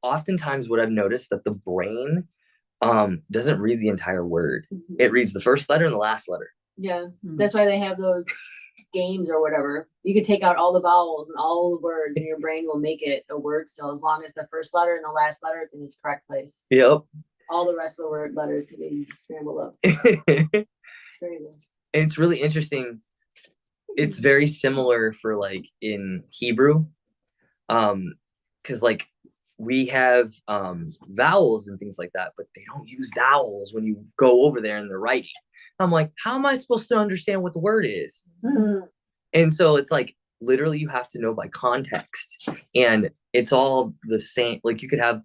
oftentimes what I've noticed that the brain doesn't read the entire word. It reads the first letter and the last letter. Yeah, that's why they have those games or whatever. You can take out all the vowels and all the words, and your brain will make it a word still, as long as the first letter and the last letter is in its correct place. Yep. All the rest of the word letters can be scrambled up. It's very nice. It's really interesting. It's very similar for like in Hebrew, because like we have vowels and things like that, but they don't use vowels when you go over there in the writing. I'm like, how am I supposed to understand what the word is? And so it's like literally you have to know by context, and it's all the same. Like you could have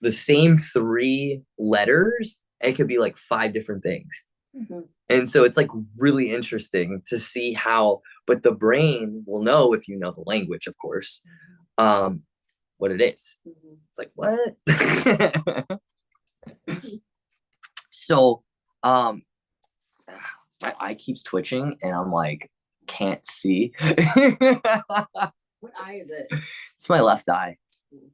the same 3 letters It could be like 5 different things. Mhm. And so it's like really interesting to see how, but the brain will know if you know the language, of course, what it is. Mhm. It's like, what? So, my eye keeps twitching and I'm like, can't see. What eye is it? It's my left eye.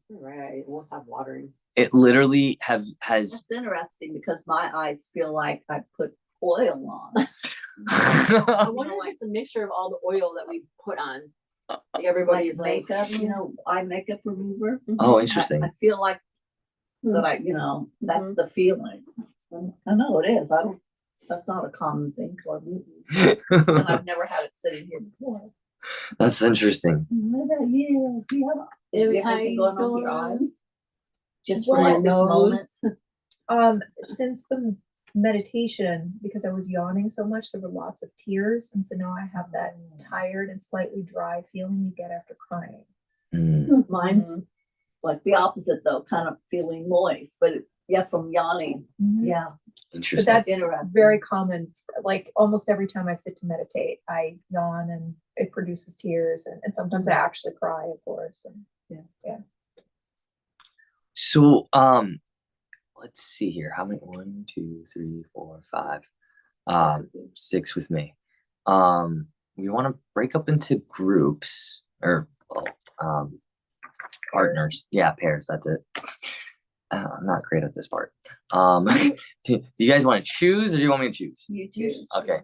Right, it won't stop watering. It literally has That's interesting because my eyes feel like I put oil on. I wonder if it's a mixture of all the oil that we put on. Like everybody's like, makeup, eye makeup remover. Oh, interesting. I feel like that that's the feeling. I know it is. That's not a common thing for me. And I've never had it sitting here before. That's interesting. What about you? Do you have anything going on with your eyes? Just for Well, like this moment? Since the meditation, because I was yawning so much, there were lots of tears, and so now I have that tired and slightly dry feeling you get after crying. Mm. Mine's like the opposite though, kind of feeling moist, but from yawning. Yeah. But Interesting. that's Interesting. very common. Like almost every time I sit to meditate, I yawn and it produces tears, and sometimes I actually cry, of course. And So, let's see here. How many? 1, 2, 3, 4, 5. 6 with me. We want to break up into groups or partners. Yeah, pairs. That's it. I'm not great at this part. Do you guys want to choose, or do you want me to choose? You choose. Okay,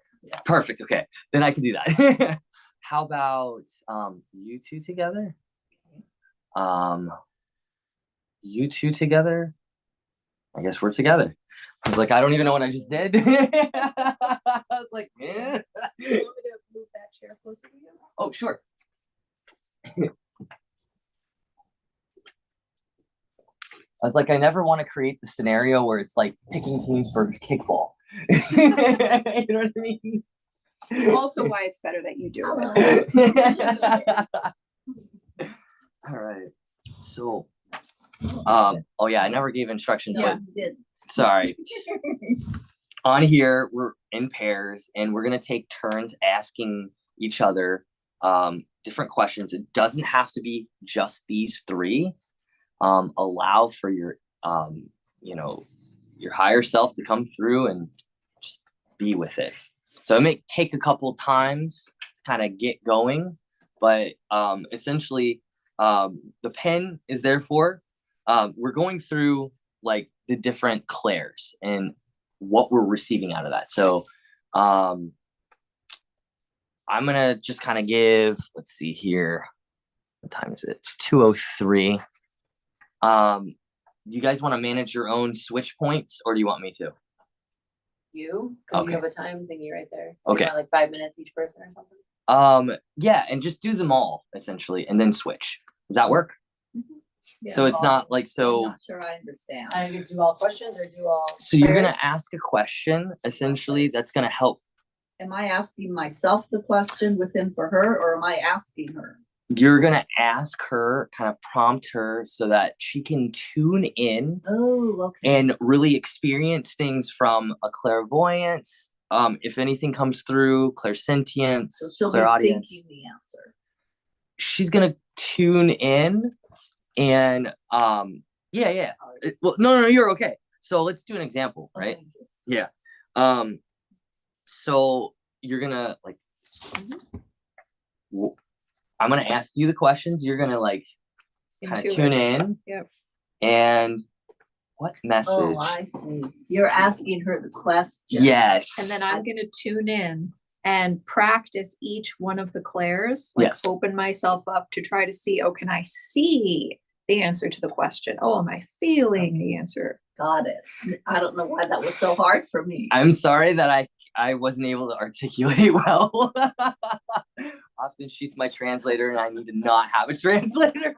perfect. Okay, then I can do that. How about you two together? You two together? I guess we're together. I was like, I don't even know what I just did. I was like, you want me to move that chair closer to you? Oh, sure. I was like, I never want to create the scenario where it's like picking teams for kickball. You know what I mean? Also, why it's better that you do it. All right. So, oh yeah, I never gave instructions, Yeah, but you did. sorry. On here, we're in pairs and we're gonna take turns asking each other different questions. It doesn't have to be just these 3. Allow for your your higher self to come through and just be with it. So it may take a couple times to kind of get going, but essentially the pen is there for we're going through like the different clairs and what we're receiving out of that. So I'm gonna just kind of give, let's see here, what time is it? It's 2:03. You guys want to manage your own switch points, or do you want me to? you, because Okay. you have a time thingy right there. Okay. You want, like 5 minutes each person or something. Yeah, and just do them all essentially, and then switch. Does that work? Yeah. So it's not like I'm so. not sure I understand. I can do all questions or do all. So you're gonna pairs? ask a question essentially that's gonna help. Am I asking myself the question within for her, or am I asking her? You're gonna ask her, kind of prompt her so that she can tune in Oh, okay. and really experience things from a clairvoyance. If anything comes through, clairsentience, So she'll be clairaudience. thinking the answer. She's gonna tune in and yeah. Well, no, you're okay. So let's do an example, right? Okay. Yeah. So you're gonna like I'm gonna ask you the questions. You're gonna like kind of tune in. Yep. And what message? Oh, I see. You're asking her the question. Yes. And then I'm going to tune in and practice each one of the clairs, like Yes. open myself up to try to see, oh, can I see the answer to the question? Oh, am I feeling the answer? Got it. I don't know why that was so hard for me. I'm sorry that I wasn't able to articulate well. Often she's my translator and I need to not have a translator.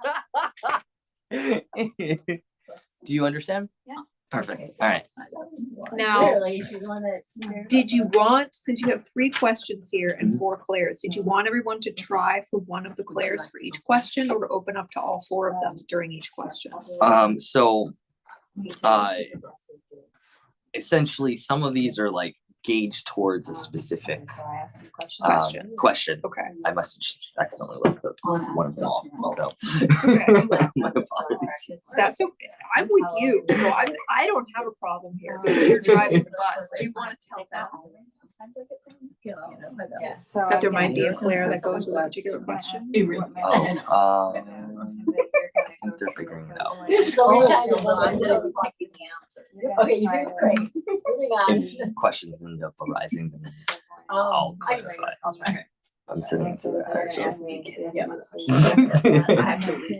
Do you understand? Yeah. Perfect. Okay. All right. Now, Clearly, she's one that. did you want, since you have 3 questions here and 4 clairs, did you want everyone to try for one of the clairs for each question, or to open up to all 4 of them during each question? So essentially some of these are like gauged towards a specific So I asked the question. question. Okay. I must have just accidentally left the one of them off. No. Okay. My apologies. That's okay. I'm with you, so I don't have a problem here because you're driving the bus. Do you want to tell them Yeah. So that there might be a Claire that goes with a particular question? Oh, I think they're figuring it out. There's so many times I'm the answer. Okay, you did great. Moving on. If questions end up arising, then Oh, I'll I clarify. I'll try. I'm sitting so that so Yeah.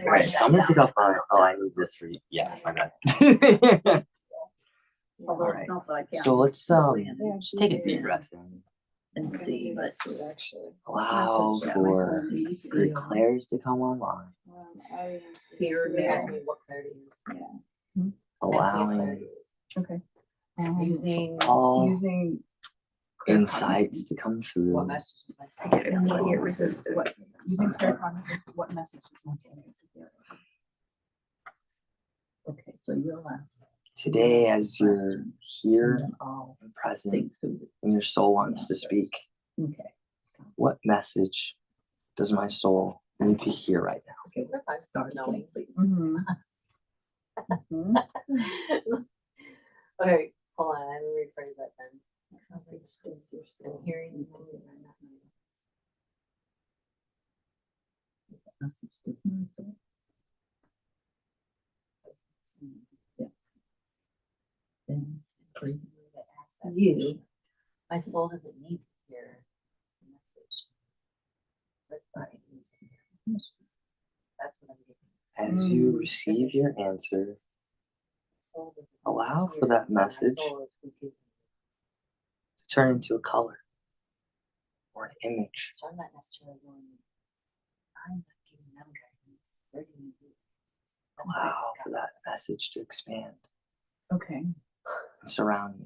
Alright, so I'm gonna take off my, I need this for you. Yeah, my bad. Although it's not that I can't. So let's just take a deep breath in. And see, but Allow for your clairs to come online. Here You asked now. me what clarity is. Allowing Okay. Using all Using insights to come through. what messages I send. Immediate resistance. using clear cognizance, what message is my soul need to hear? Okay, so your last. Today, as you're here And I'll and present, think through. and your soul wants to speak, Okay. what message does my soul need to hear right now? Okay, what if I start knowing, please? Okay, hold on, let me rephrase that then. I'm hearing. Message does my soul. Yeah. Then for you, My soul doesn't need to hear the message. But I need to hear the message. That's what I'm getting. As you receive your answer, Soul doesn't need to allow for hear that what my message soul is confusing. to turn into a color or an image. So I'm not necessarily going, I'm not giving them guidance, they're giving me. That's what I Allow just for got. that message to expand Okay. and surround me.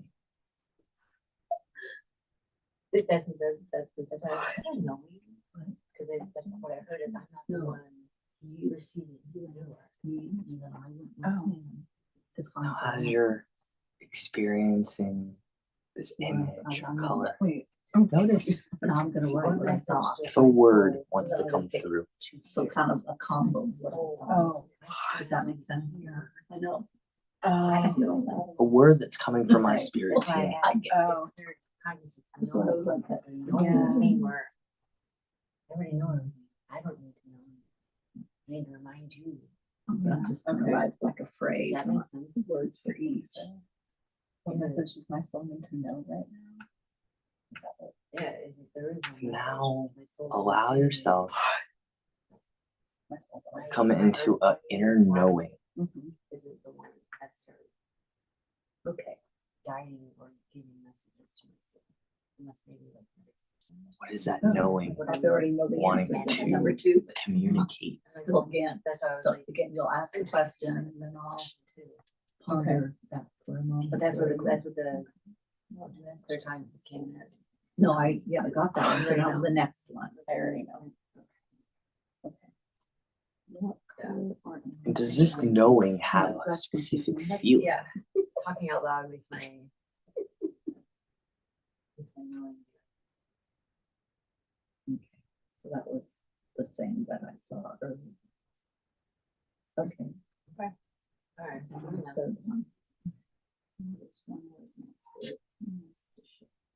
That's I don't know, because that's what I heard is I'm not the No. one you receiving, you are. Oh. Now, as you're experiencing this image or color, Wait. notice but I'm gonna write what I saw. if a word wants to come through. So kind of a combo. of what I saw. Oh. Does that make sense? Yeah. I know. Uh, A word that's coming from my Okay. spirit That's why team. I asked if Oh. they're cognizant. I That's know what I was that like, because I know yeah. the thing where I already know it. I don't need to know. I need to remind you. I'm just gonna Okay. write like a Does phrase, that and make sense? words for each. what message does my soul need to know right now? Yeah, if there is. one Now, message, my soul's allow confusing. yourself My soul's to always- come into an inner knowing. Mhm. Isn't the one necessarily Okay. guiding or giving messages to myself. Unless maybe like. What is that knowing? I already know the Wanting answer to to- number two. Communicate. Still again, That's why I was so like. again, you'll ask the question and then I'll Too. ponder that for a moment. But that's what the third time it came as. No, I got that one, so now the next one. I already know. And does this knowing have a specific feeling? Yeah, talking out loud makes my. makes my knowing. So that was the same that I saw earlier. Okay. All right. and the third one. This one was my spirit.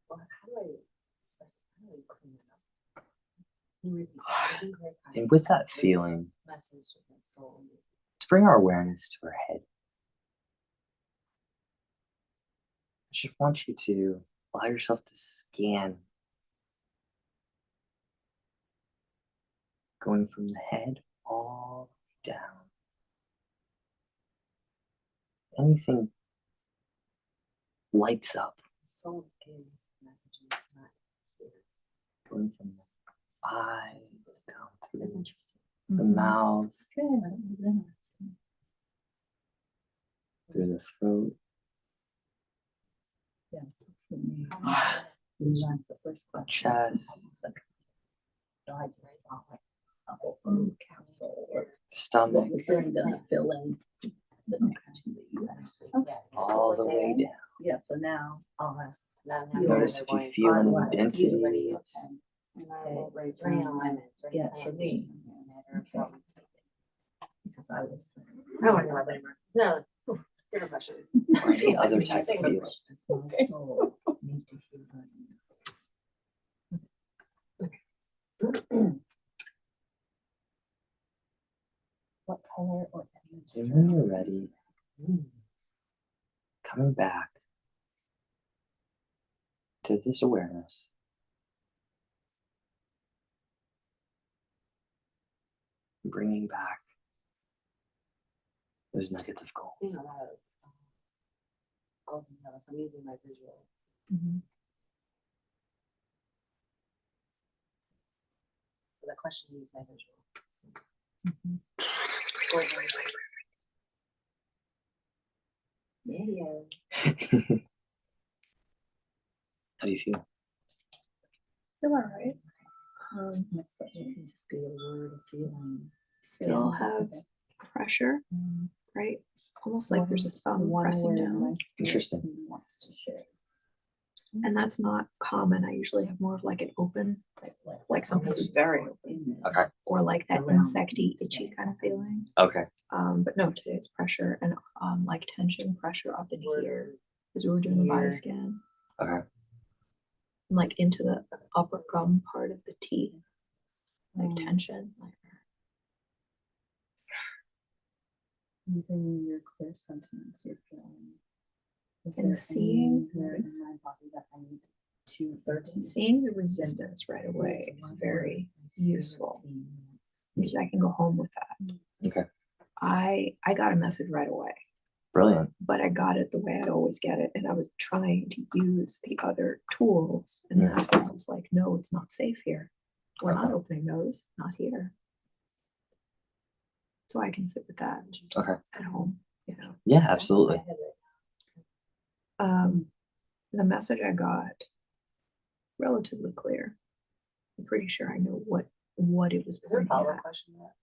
Well, how do I clean it up? Can you repeat that? I didn't hear it. And with that feeling, Message with my soul. let's bring our awareness to our head. I just want you to allow yourself to scan, going from the head all down. Anything lights up, Soul gives messages, not hears. going from the eyes down That's through interesting. the mouth, Good. through the throat, Yeah, so for me, that's the first question. chest, So I just thought like a whole capsule or stomach, what was then gonna fill in the next two that you asked. Yeah. all the way down. Yeah, so now I'll ask. Notice if you feel any Otherwise, densities. Right, it's right in alignment. It's right in Yeah, plan. for It's me. just a matter of how we take it. Because I was. I don't want to know about it anymore. No, different questions. Or any other type of feeling. Does my soul need to hear that? What color or image? And when you're ready, coming back to this awareness. Bringing back those nuggets of gold. Seeing a lot of, oh, no, so I'm using my visual. So the question is my visual. Yeah. How do you feel? Feel all right. Next question can just be a word, a feeling. Still Yeah. have pressure, right? Almost like there's a thumb One pressing word down. my spirit Interesting. wants to share. And that's not common. I usually have more of like an open, like something's very open, Okay. or like that insecty, itchy kind of feeling. Okay. But no, today it's pressure and like tension, pressure up in here as we were doing the body Here. scan, Okay. and like into the upper gum part of the teeth, like tension, like Using your clear sentiments, you're feeling. Is And there seeing- anywhere in my body that I need to seeing the resistance right away is very useful because I can go home with that. Okay. I got a message right away, Brilliant. but I got it the way I'd always get it, and I was trying to use the other tools, and that's why I was like, no, it's not safe here. We're not opening those, not here. So I can sit with that Okay. at home, you know. Yeah, absolutely. The message I got, relatively clear. I'm pretty sure I know what it was Is there a pointing follow-up at. question to that?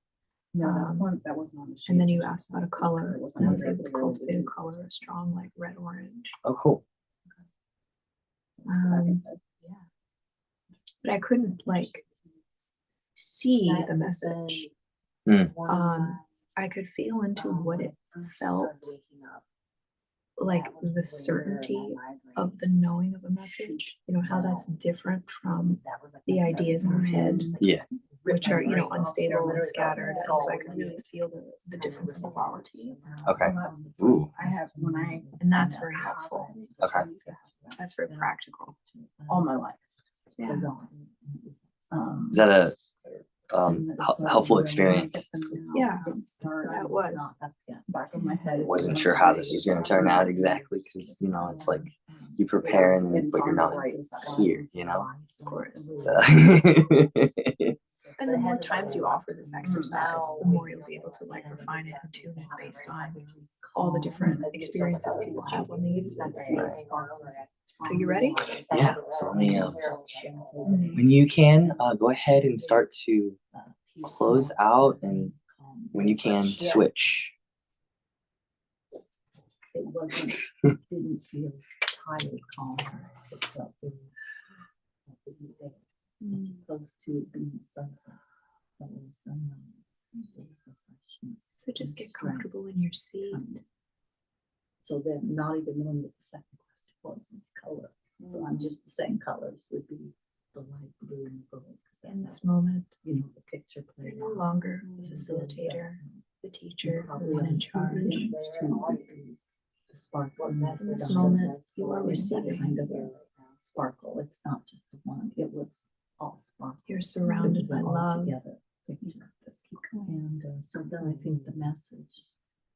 No, that's Um, one that wasn't on the sheet. And then you It asked just about a was because color, it wasn't and I on was there. able to cultivate a color, a strong like red orange. Oh, cool. Yeah. But I couldn't like see the message. I could feel into what it felt like, the certainty of the knowing of a message. You know how that's different from the ideas in our head, Yeah. which are, you know, unstable and scattered. And so I could really feel the difference in quality. Okay. Ooh. I have when I And that's very helpful. Okay. That's very practical. all my life. Yeah. Is that a helpful experience? Yeah, It starts that was. back of my head. Wasn't sure how this was going to turn out exactly because, you know, it's like you prepare and then but you're not here, you know? Of course. So. And the more times you offer this exercise, the more you'll be able to like refine it and tune it based on all the different experiences people have when they use it. Are you ready? Yeah. So let me, when you can, go ahead and start to close out, and when you can, switch. It wasn't, didn't feel tired, calm. It felt really, as opposed to being sunset. That was sunrise. There was a freshness So just and get strength. comfortable in your seat. So then not even knowing what the second question was, it's color. So I'm just the same colors would be the light blue and gold. 'Cause In that's this moment, how, you know, the picture you're played no out. longer the facilitator, the teacher, the one in charge. The sparkle. In this moment, you are It's that receiving. kind of a sparkle. It's not just the one. It was all sparkle. You're surrounded It was by an love. altogether picture. Just keep going. And so then I think the message,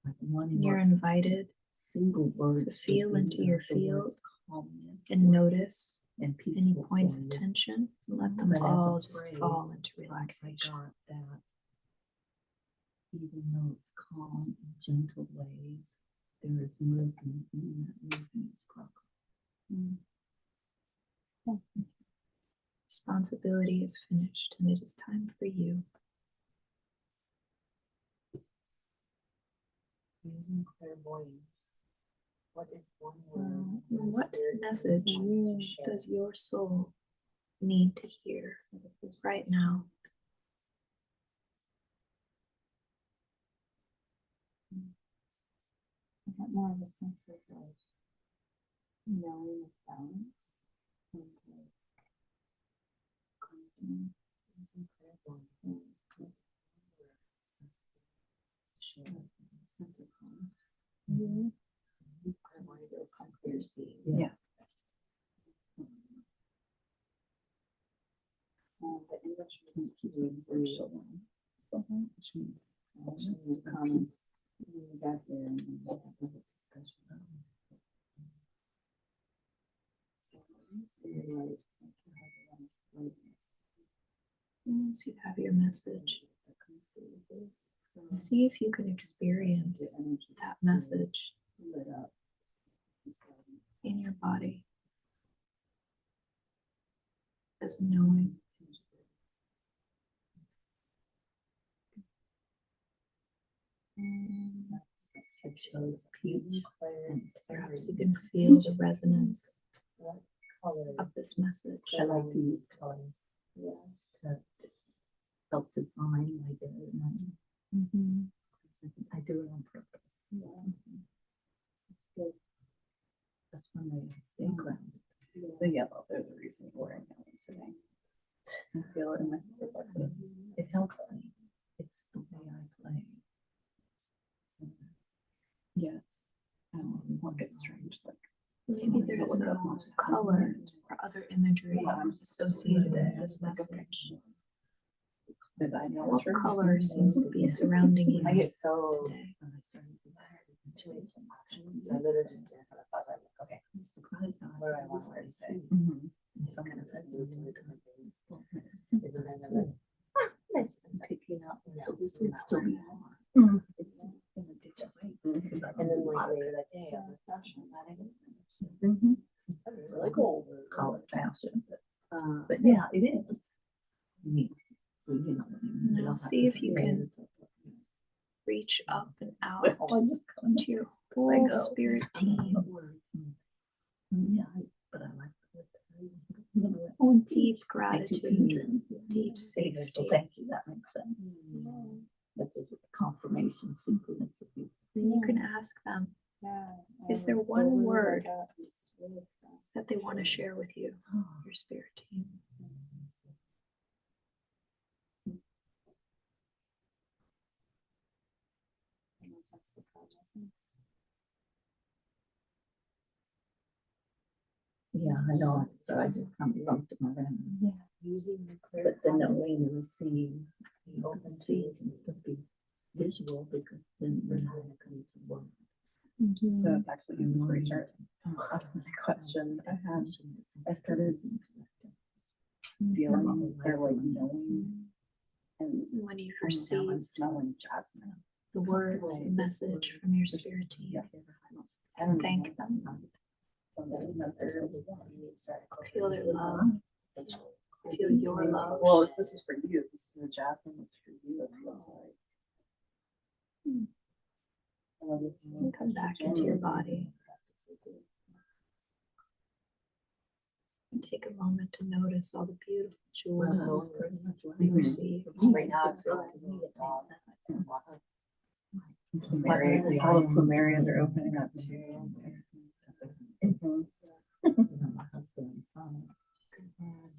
like one You're invited single word to feel into your field calmness and notice and any peaceful points for of you. tension and let them But as a all just phrase, fall into I relaxation. got that even though it's calm and gentle waves, there is movement, and that movement is sparkle. Responsibility is finished, and it is time for you. Using clairvoyance. What message does your soul need to hear right now? I got more of a sense of like knowing balance and like confidence. Sense of calm. Yeah. The English keeps it virtual, which means comments when we got there and then we had the whole discussion. So it's very like Once you have your message, see if you can experience that message lit up. in your body as knowing. It shows peach. Perhaps you can feel the resonance of this message. I like to use colors. To help design my day. Mm-hmm. I do it on purpose. It's good. That's one way I stay grounded. The yellow, they're the reason you're wearing yellow today. I feel it in my solar plexus. It helps me. It's the way I play. Yes. I don't want to get strange. Like Maybe there's a color or other imagery associated with this message. did I know What color seems to be surrounding you I get so. today? So I literally just stand for the thought, I'm like, okay, I'm surprised how what do I want her to say? Mm-hmm. And Someone someone said said you to do me, different things. "Well, Is it then I'm like, nice. I'm picking up, so this would still be hard. Mhm. It's just in a different way. And then like later that day, I'm like, gosh, I'm glad I didn't finish. Mhm. That was really cool. Call it fashion, Uh, but yeah, it is. Neat. You know, you Now don't have see to if you say can it. reach up and out Well, I just come to your I whole go. spirit team. Yeah, but I like the Deep gratitude, deep safety. Thank you, that makes sense. That's just confirmation, synchronicity. And you can ask them, is there one word that they want to share with you, your spirit team? Yeah, I know, so I just kind of bumped them around. But the knowing and the seeing, the open seeing and stuff be visual because then when it comes to work. So it's actually before you start asking my question, I started feeling or like knowing, and When you now I'm receive smelling jasmine. the word, the message from your spirit team, thank them, feel their love, feel your love. Well, if this is for you, this is a jasmine, it's for you, it feels like. And come back into your body. And take a moment to notice all the beautiful jewels you receive. Right now, it's really All the plumerias are opening up too. My husband and son.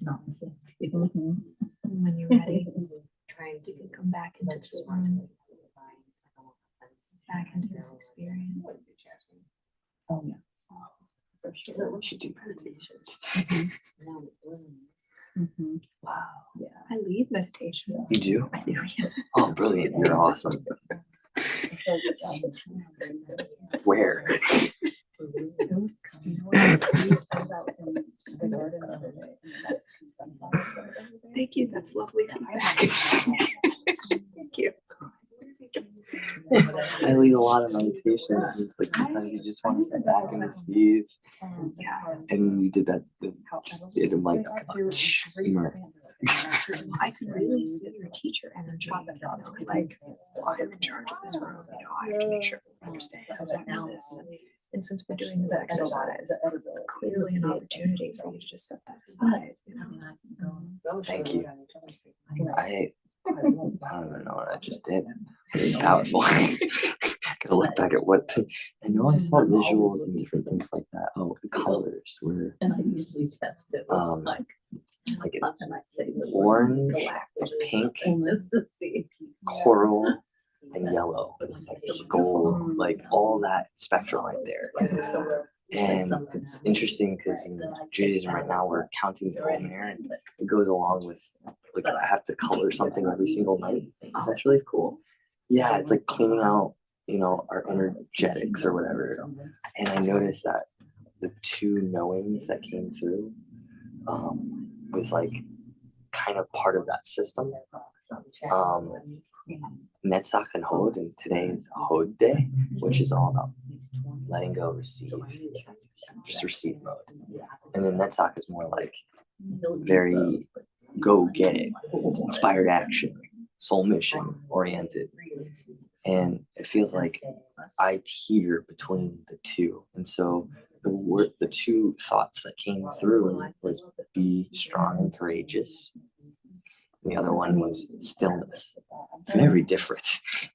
Not the same. And when you're ready, you can come back into this room, back into this experience. Oh, yeah. We should do meditations. Wow. Yeah. I lead meditation. You do? I do, yeah. Oh, brilliant. You're awesome. Where? Those come out in the garden the other day. Thank you. That's lovely feedback. Thank you. I lead a lot of meditations. And it's like sometimes you just want to sit back and receive. Yeah. And you did that. It's like, I can really see your teacher energy. Like, well, I'm in charge of this room. I have to make sure I understand how to do this. And since we're doing this exercise, it's clearly an opportunity for you to just set that aside. You know? Thank you. I don't even know what I just did. It was powerful. Gotta look back at what I know. I saw visuals and different things like that. Oh, the colors were And I usually test it with like like I might say the orange, galactic, pink, and this is the coral, and yellow, gold, like all that spectrum right there. And it's interesting because in Judaism right now we're counting the golden hair, and it goes along with like I have to color something every single night. It's actually cool. Yeah, it's like cleaning out, you know, our energetics or whatever. And I noticed that the two knowings that came through was like kind of part of that system. Netzach and Hod, and today is Hod Day, which is all about letting go, receive, just receive mode. And then Netzach is more like very go get it, inspired action, soul mission oriented. And it feels like I teeter between the two. And so the two thoughts that came through was be strong and courageous. The other one was stillness. Very different.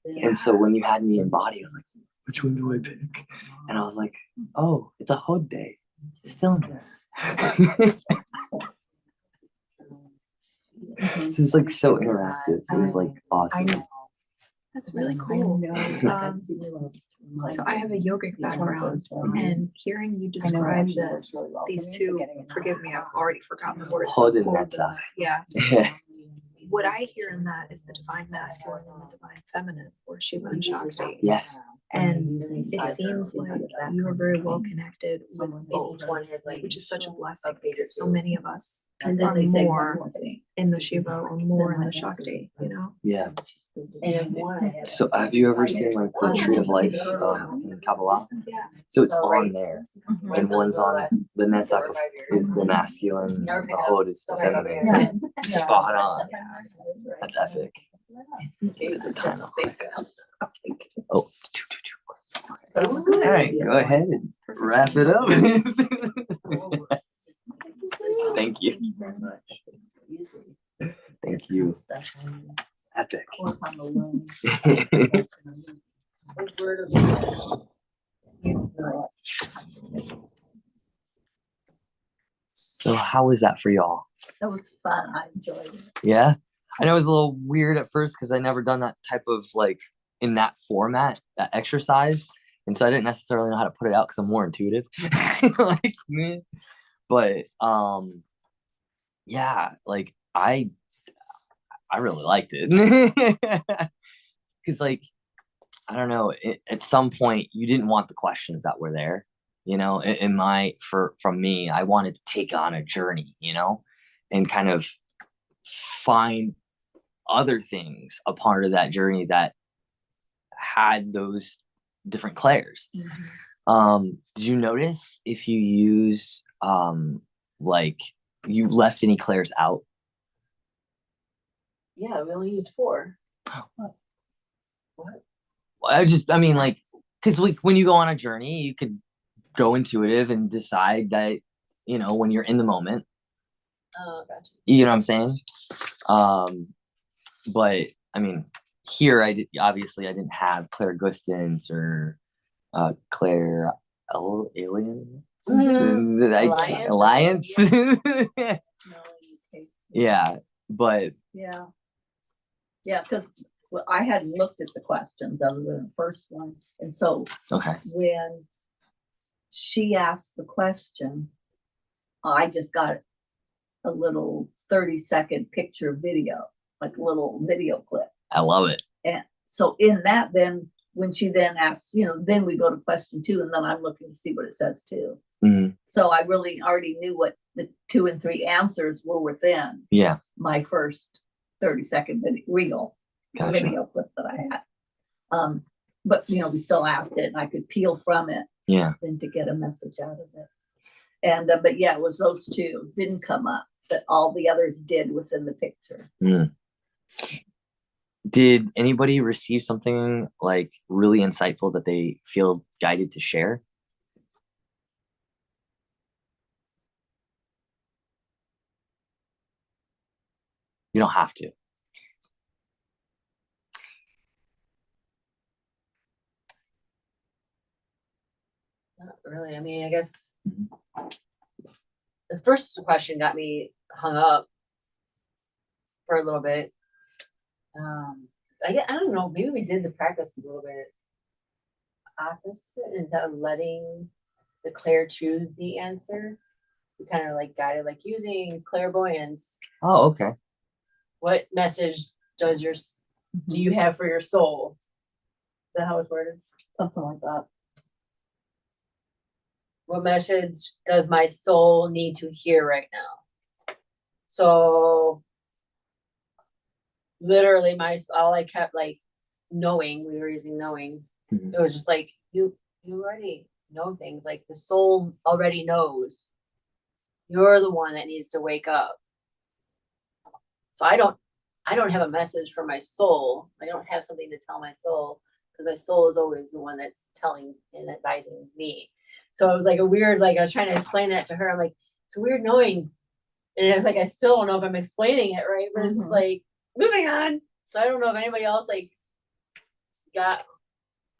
And so when you had me in body, I was like, which one do I pick? And I was like, oh, it's a Hod day. Stillness. This is like so interactive. It was like awesome. That's really cool. So I have a yogic background, and hearing you describe this, these two, forgive me, I've already forgotten the words. Hod and Netzach. Yeah. What I hear in that is the divine masculine and the divine feminine, or Shiva and Shakti. Yes. And it seems like you are very well connected with both, which is such a blessing because so many of us are more in the Shiva or more in the Shakti, you know? Yeah. So have you ever seen like the Tree of Life in Kabbalah? Yeah. So it's on there. And one's on the Netzach is the masculine, the Hod is the feminine. So spot on. That's epic. Look at the time. Oh, it's 2:22. All right, go ahead and wrap it up. Thank you. Thank you. Epic. So how was that for y'all? That was fun. I enjoyed it. Yeah, I know it was a little weird at first because I never done that type of like in that format, that exercise, and so I didn't necessarily know how to put it out because I'm more intuitive. Like me. But yeah, like I really liked it because like I don't know, at some point you didn't want the questions that were there, you know. From me, I wanted to take on a journey, you know, and kind of find other things a part of that journey that had those different clairs. Did you notice if you used like you left any clairs out? Yeah, we only use 4. What? I mean, like, because when you go on a journey, you could go intuitive and decide that, you know, when you're in the moment. Oh, gotcha. You know what I'm saying? But I mean, here I didn't have Claire Gustins or Claire Alien Alliance. Yeah, but Yeah, because I hadn't looked at the questions other than the first one. And so okay. when she asked the question, I just got a little 30-second picture video, like a little video clip. I love it. And so in that, then when she then asks, you know, then we go to question 2, and then I'm looking to see what it says too. Mm-hmm. So I really already knew what the 2 and 3 answers were within my first 30-second video clip that I had. But you know, we still asked it, and I could peel from it, then to get a message out of it. And but yeah, it was those 2 didn't come up, but all the others did within the picture. Did anybody receive something like really insightful that they feel guided to share? You don't have to. Not really. I mean, I guess the first question got me hung up for a little bit. I don't know. Maybe we did the practice a little bit opposite instead of letting the Claire choose the answer. We kind of like guided, like using clairvoyance. Oh, okay. What message does do you have for your soul? Is that how it's worded? Something like that. What message does my soul need to hear right now? So literally all I kept like knowing, we were using knowing. Mhm. It was just like you already know things, like the soul already knows. You're the one that needs to wake up. So I don't have a message for my soul. I don't have something to tell my soul, because my soul is always the one that's telling and advising me. So it was like a weird, like I was trying to explain that to her. I'm like, it's weird knowing. And it was like, I still don't know if I'm explaining it right, but it's just like moving on. So I don't know if anybody else like got,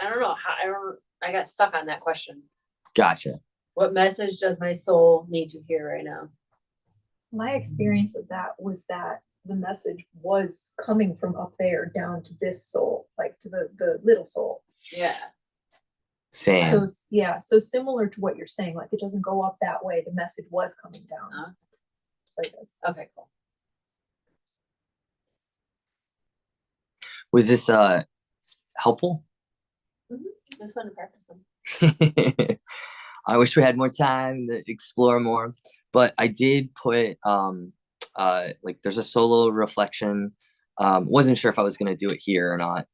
I don't know how, I got stuck on that question. Gotcha. What message does my soul need to hear right now? My experience of that was that the message was coming from up there down to this soul, like to the little soul. Yeah. Same. So yeah, so similar to what you're saying, like it doesn't go up that way. The message was coming down like this. Okay, cool. Was this helpful? Just want to practice them. I wish we had more time to explore more, but I did put like there's a solo reflection. Wasn't sure if I was gonna do it here or not.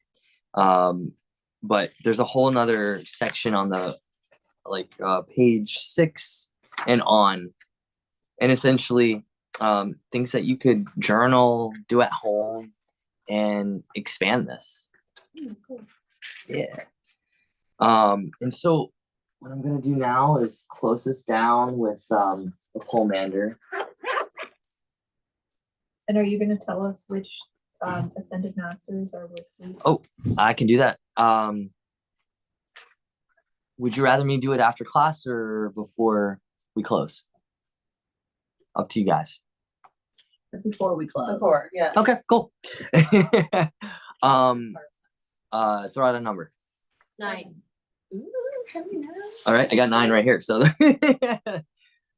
But there's a whole nother section on the like page 6 and on, and essentially things that you could journal, do at home, and expand this. Cool. Yeah. And so what I'm gonna do now is close this down with the pomander. And are you going to tell us which ascended masters are with you? Oh, I can do that. Would you rather me do it after class or before we close? Up to you guys. Before we close. Before, yeah. Okay, cool. Throw out a number. 9. Ooh, 79. All right, I got 9 right here. So,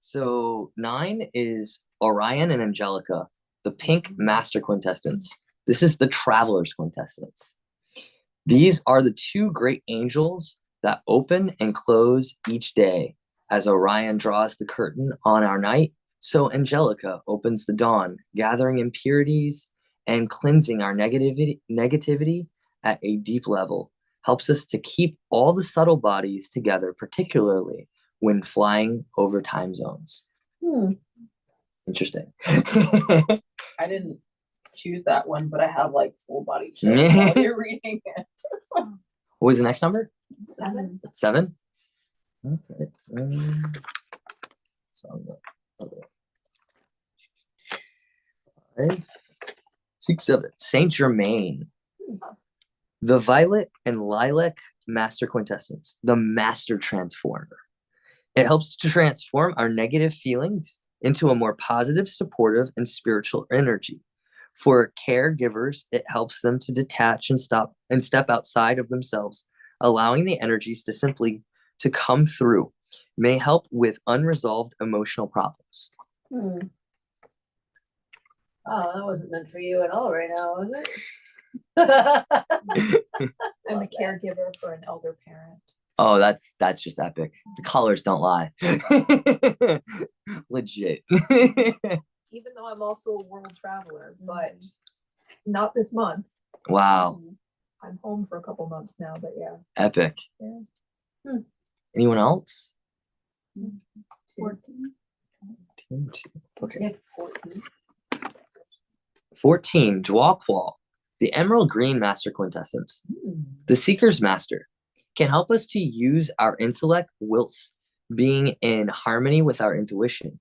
so 9 is Orion and Angelica, the pink master quintessence. This is the traveler's quintessence. These are the 2 great angels that open and close each day. As Orion draws the curtain on our night, so Angelica opens the dawn, gathering impurities and cleansing our negativity at a deep level. Helps us to keep all the subtle bodies together, particularly when flying over time zones. Interesting. I didn't choose that one, but I have like full body chills while you're reading it. What was the next number? 7. 7? Okay. So, 5, 6, 7. Saint Germain. The violet and lilac master quintessence, the master transformer. It helps to transform our negative feelings into a more positive, supportive, and spiritual energy. For caregivers, it helps them to detach and step outside of themselves, allowing the energies to simply to come through. May help with unresolved emotional problems. Oh, that wasn't meant for you at all right now, was it? I'm a caregiver for an elder parent. Oh, that's just epic. The colors don't lie. Legit. Even though I'm also a world traveler, but not this month. Wow. I'm home for a couple months now, but yeah. Epic. Yeah. Anyone else? 14. 2. Okay. Yeah, 14. 14, Dwaqual, the emerald green master quintessence. The Seeker's Master can help us to use our intellect whilst being in harmony with our intuition,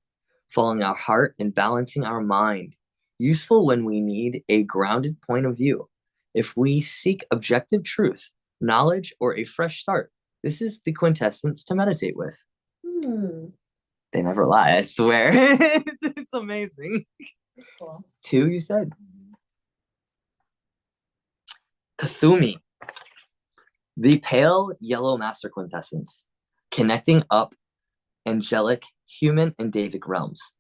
following our heart and balancing our mind. useful when we need a grounded point of view. If we seek objective truth, knowledge, or a fresh start, this is the quintessence to meditate with. They never lie, I swear. It's amazing. Cool. 2, you said? Kathumi, the pale yellow master quintessence, connecting up angelic, human, and Davic realms.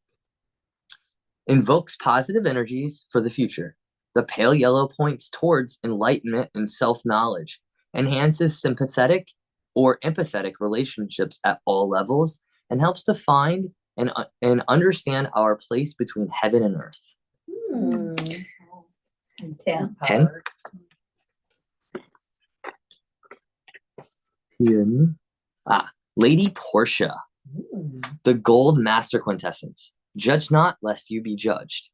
Invokes positive energies for the future. The pale yellow points towards enlightenment and self-knowledge, enhances sympathetic or empathetic relationships at all levels, and helps to find and understand our place between heaven and earth. And 10. 10. Lady Portia, the gold master quintessence. Judge not, lest you be judged.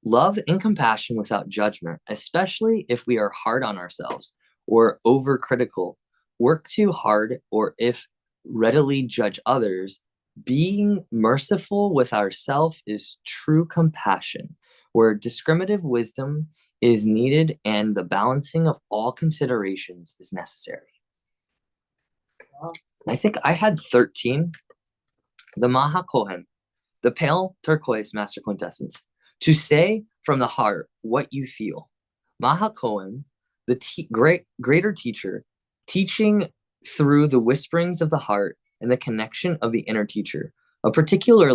Love and compassion without judgment, especially if we are hard on ourselves or overcritical, work too hard, or if readily judge others. Being merciful with ourselves is true compassion, where discriminative wisdom is needed and the balancing of all considerations is necessary. I think I had 13. The Maha Kohen, the pale turquoise master quintessence, to say from the heart what you feel. Maha Kohen, the greater teacher, teaching through the whisperings of the heart and the connection of the inner teacher. A particular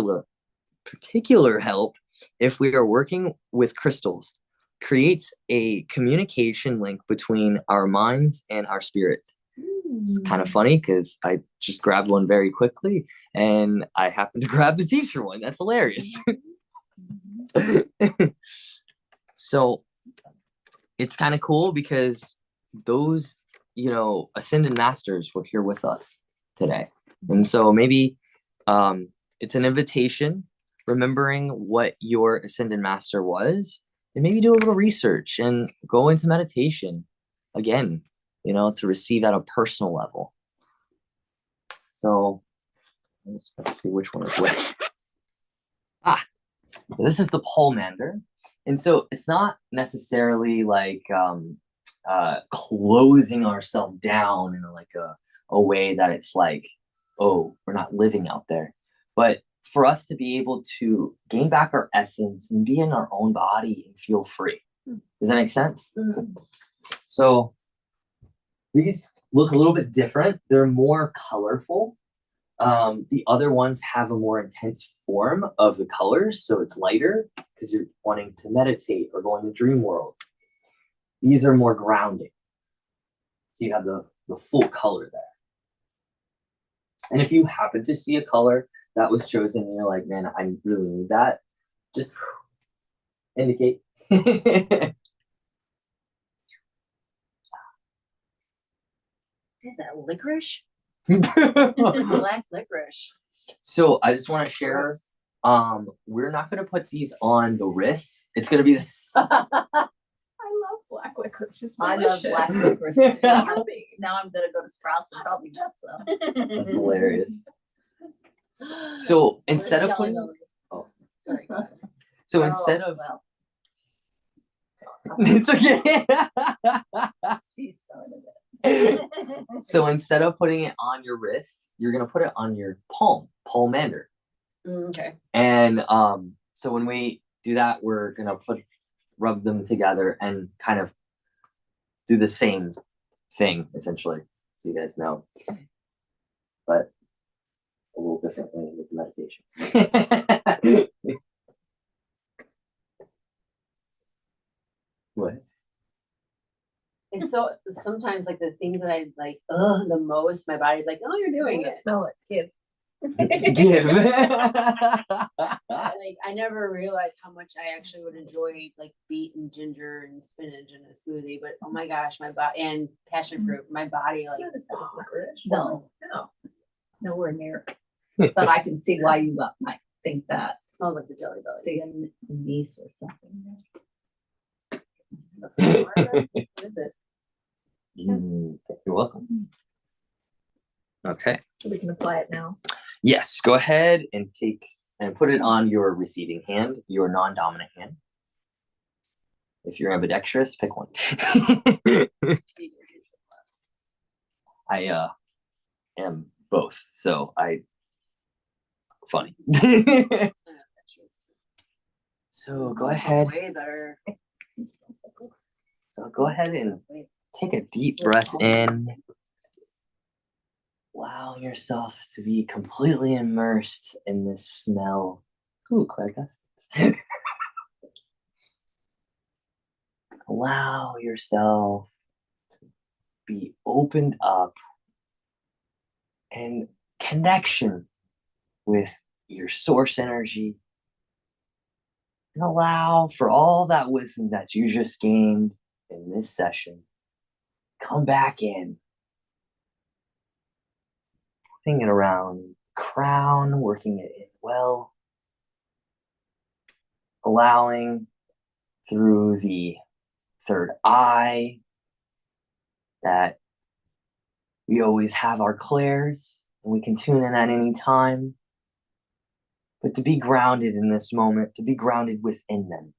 help if we are working with crystals, creates a communication link between our minds and our spirit. It's kind of funny because I just grabbed one very quickly and I happened to grab the teacher one. That's hilarious. So it's kind of cool because those, ascended masters were here with us today. And so maybe it's an invitation, remembering what your ascended master was, and maybe do a little research and go into meditation again, to receive at a personal level. So let's see which one is which. This is the Pollmander. And so it's not necessarily like closing ourselves down in like a way that it's like, oh, we're not living out there. But for us to be able to gain back our essence and be in our own body and feel free. Does that make sense? So these look a little bit different. They're more colorful. The other ones have a more intense form of the colors, so it's lighter because you're wanting to meditate or go in the dream world. These are more grounding. So you have the full color there. And if you happen to see a color that was chosen and you're like, man, I really need that, just indicate. Is that licorice? Black licorice. So I just want to share, we're not going to put these on the wrists. It's going to be this. I love black licorice. It's I delicious. love black licorice. too. Now I'm gonna go to Sprouts and probably get some. That's hilarious. So instead of putting, Sorry, go ahead. so instead of, well, it's okay. she's son of it. So instead of putting it on your wrist, you're gonna put it on your Pollmander. Okay. And so when we do that, we're gonna rub them together and kind of do the same thing essentially, so you guys know, but a little differently with meditation. What? It's so sometimes like the things that I like the most, my body's like, oh, you're doing it. Smell it. Give. Give. Like I never realized how much I actually would enjoy like beet and ginger and spinach in a smoothie, but oh my gosh, my body and passion fruit, my body It's like not as good as licorice. No, No. nowhere near. But I can see why you might think that. smells like the Jelly Belly. The niece or something. What is it? You're welcome. Okay. So we can apply it now. Yes, go ahead and put it on your receiving hand, your non-dominant hand. If you're ambidextrous, pick one. I am both, so funny. So go ahead. Way better. So go ahead and take a deep breath in, allowing yourself to be completely immersed in this smell. Ooh, Claire Gustus. Allow yourself to be opened up and connection with your source energy. And allow for all that wisdom that you just gained in this session, come back in. Putting it around crown, working it in well. Allowing through the third eye that we always have our clairs and we can tune in at any time. But to be grounded in this moment, to be grounded within them,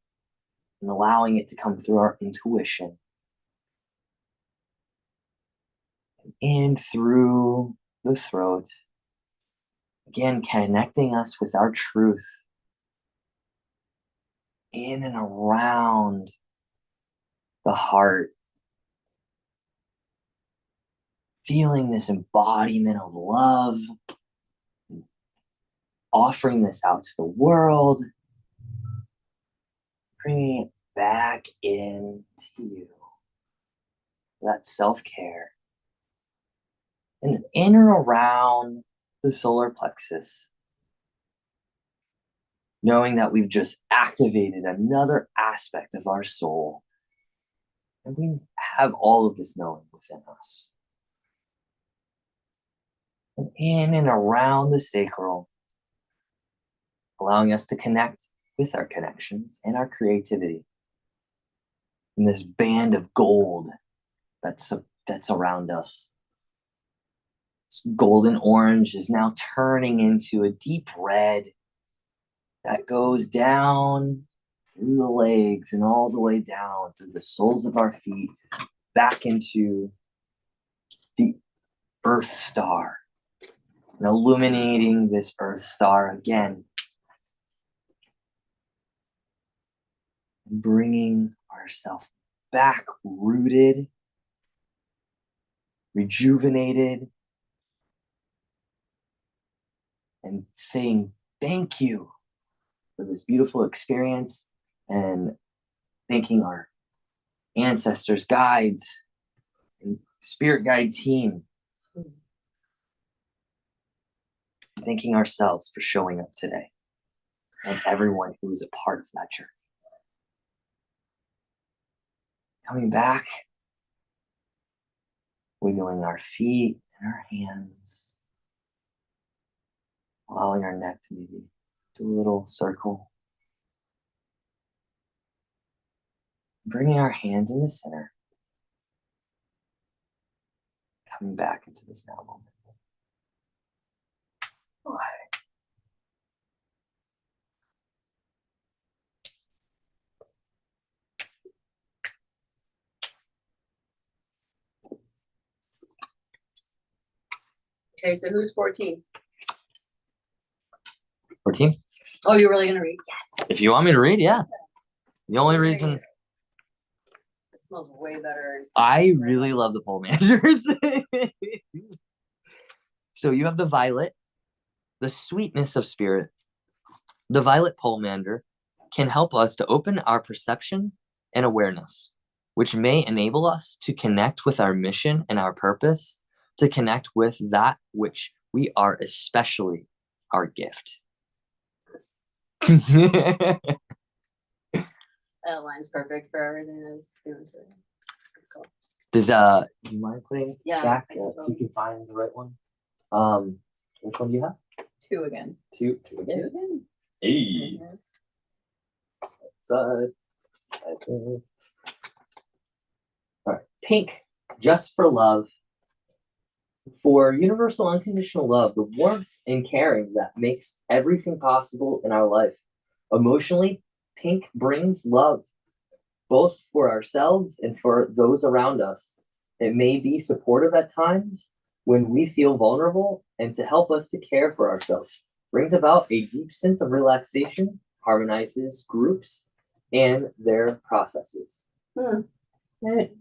and allowing it to come through our intuition. And in through the throat. Again, connecting us with our truth. In and around the heart. Feeling this embodiment of love. Offering this out to the world. Bringing it back into you. That self-care. And in and around the solar plexus. Knowing that we've just activated another aspect of our soul. And we have all of this knowing within us. And in and around the sacral. Allowing us to connect with our connections and our creativity. In this band of gold that's around us. This golden orange is now turning into a deep red that goes down through the legs and all the way down through the soles of our feet, back into the Earth Star. And illuminating this Earth Star again. Bringing ourselves back rooted, rejuvenated, and saying thank you for this beautiful experience, and thanking our ancestors, guides, and spirit guide team. Thanking ourselves for showing up today, and everyone who was a part of that journey. Coming back, wiggling our feet and our hands, allowing our neck to maybe do a little circle. Bringing our hands in the center, coming back into this now moment. Okay, so who's 14? 14? Oh, you're really gonna read? Yes. If you want me to read, yeah. The only reason It smells way better. I really love the pole managers. So you have the violet, the sweetness of spirit. The violet pole manager can help us to open our perception and awareness, which may enable us to connect with our mission and our purpose, to connect with that which we are, especially our gift. That line's perfect for everything I was doing today. Cool. Do you mind putting Yeah, back I can if you can find the right one? Which one do you have? 2 again. Two 2 again. again. Hey. All right, pink, just for love. For universal unconditional love, the warmth and caring that makes everything possible in our life. Emotionally, pink brings love. both for ourselves and for those around us. It may be supportive at times when we feel vulnerable, and to help us to care for ourselves. Brings about a deep sense of relaxation, harmonizes groups and their processes. Good.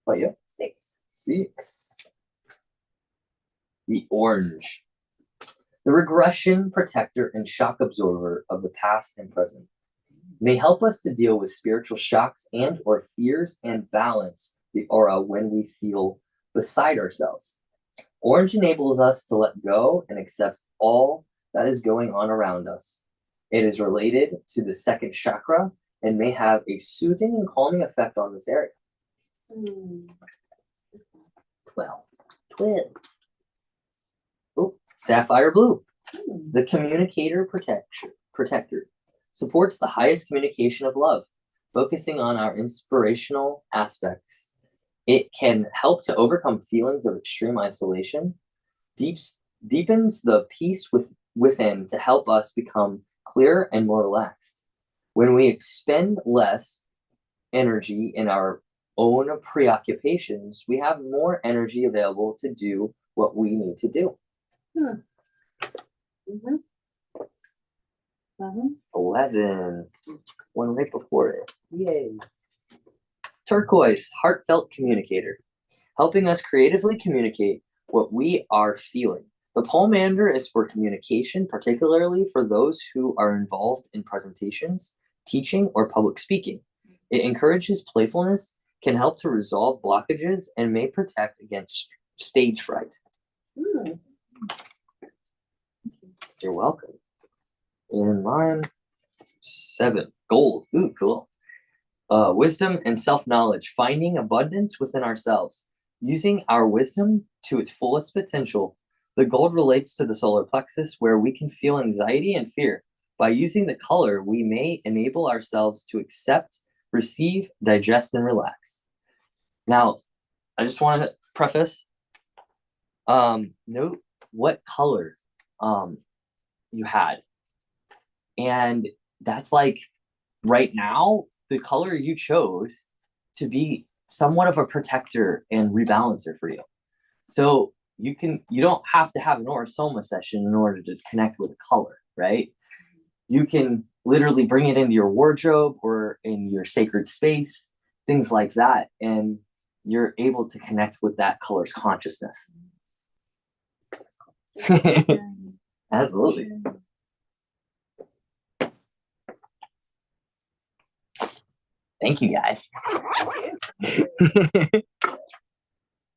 What you? 6. 6. The orange. The regression protector and shock absorber of the past and present. May help us to deal with spiritual shocks and or fears and balance the aura when we feel beside ourselves. Orange enables us to let go and accept all that is going on around us. It is related to the second chakra and may have a soothing and calming effect on this area. 12. 12. Oh, sapphire blue. The communicator protector supports the highest communication of love, focusing on our inspirational aspects. It can help to overcome feelings of extreme isolation, deepens the peace within to help us become clearer and more relaxed. When we expend less energy in our own preoccupations, we have more energy available to do what we need to do. 11. One right before it. Yay. Turquoise, heartfelt communicator, helping us creatively communicate what we are feeling. The pomander is for communication, particularly for those who are involved in presentations, teaching, or public speaking. It encourages playfulness, can help to resolve blockages, and may protect against stage fright. You're welcome. And mine, 7. Gold. Ooh, cool. Wisdom and self-knowledge, finding abundance within ourselves, using our wisdom to its fullest potential. The gold relates to the solar plexus, where we can feel anxiety and fear. By using the color, we may enable ourselves to accept, receive, digest, and relax. Now, I just want to preface, note what color you had. And that's like, right now, the color you chose to be somewhat of a protector and rebalancer for you. So you don't have to have an Aura-Soma session in order to connect with a color, right? You can literally bring it into your wardrobe or in your sacred space, things like that, and you're able to connect with that color's consciousness. Absolutely. Thank you, guys.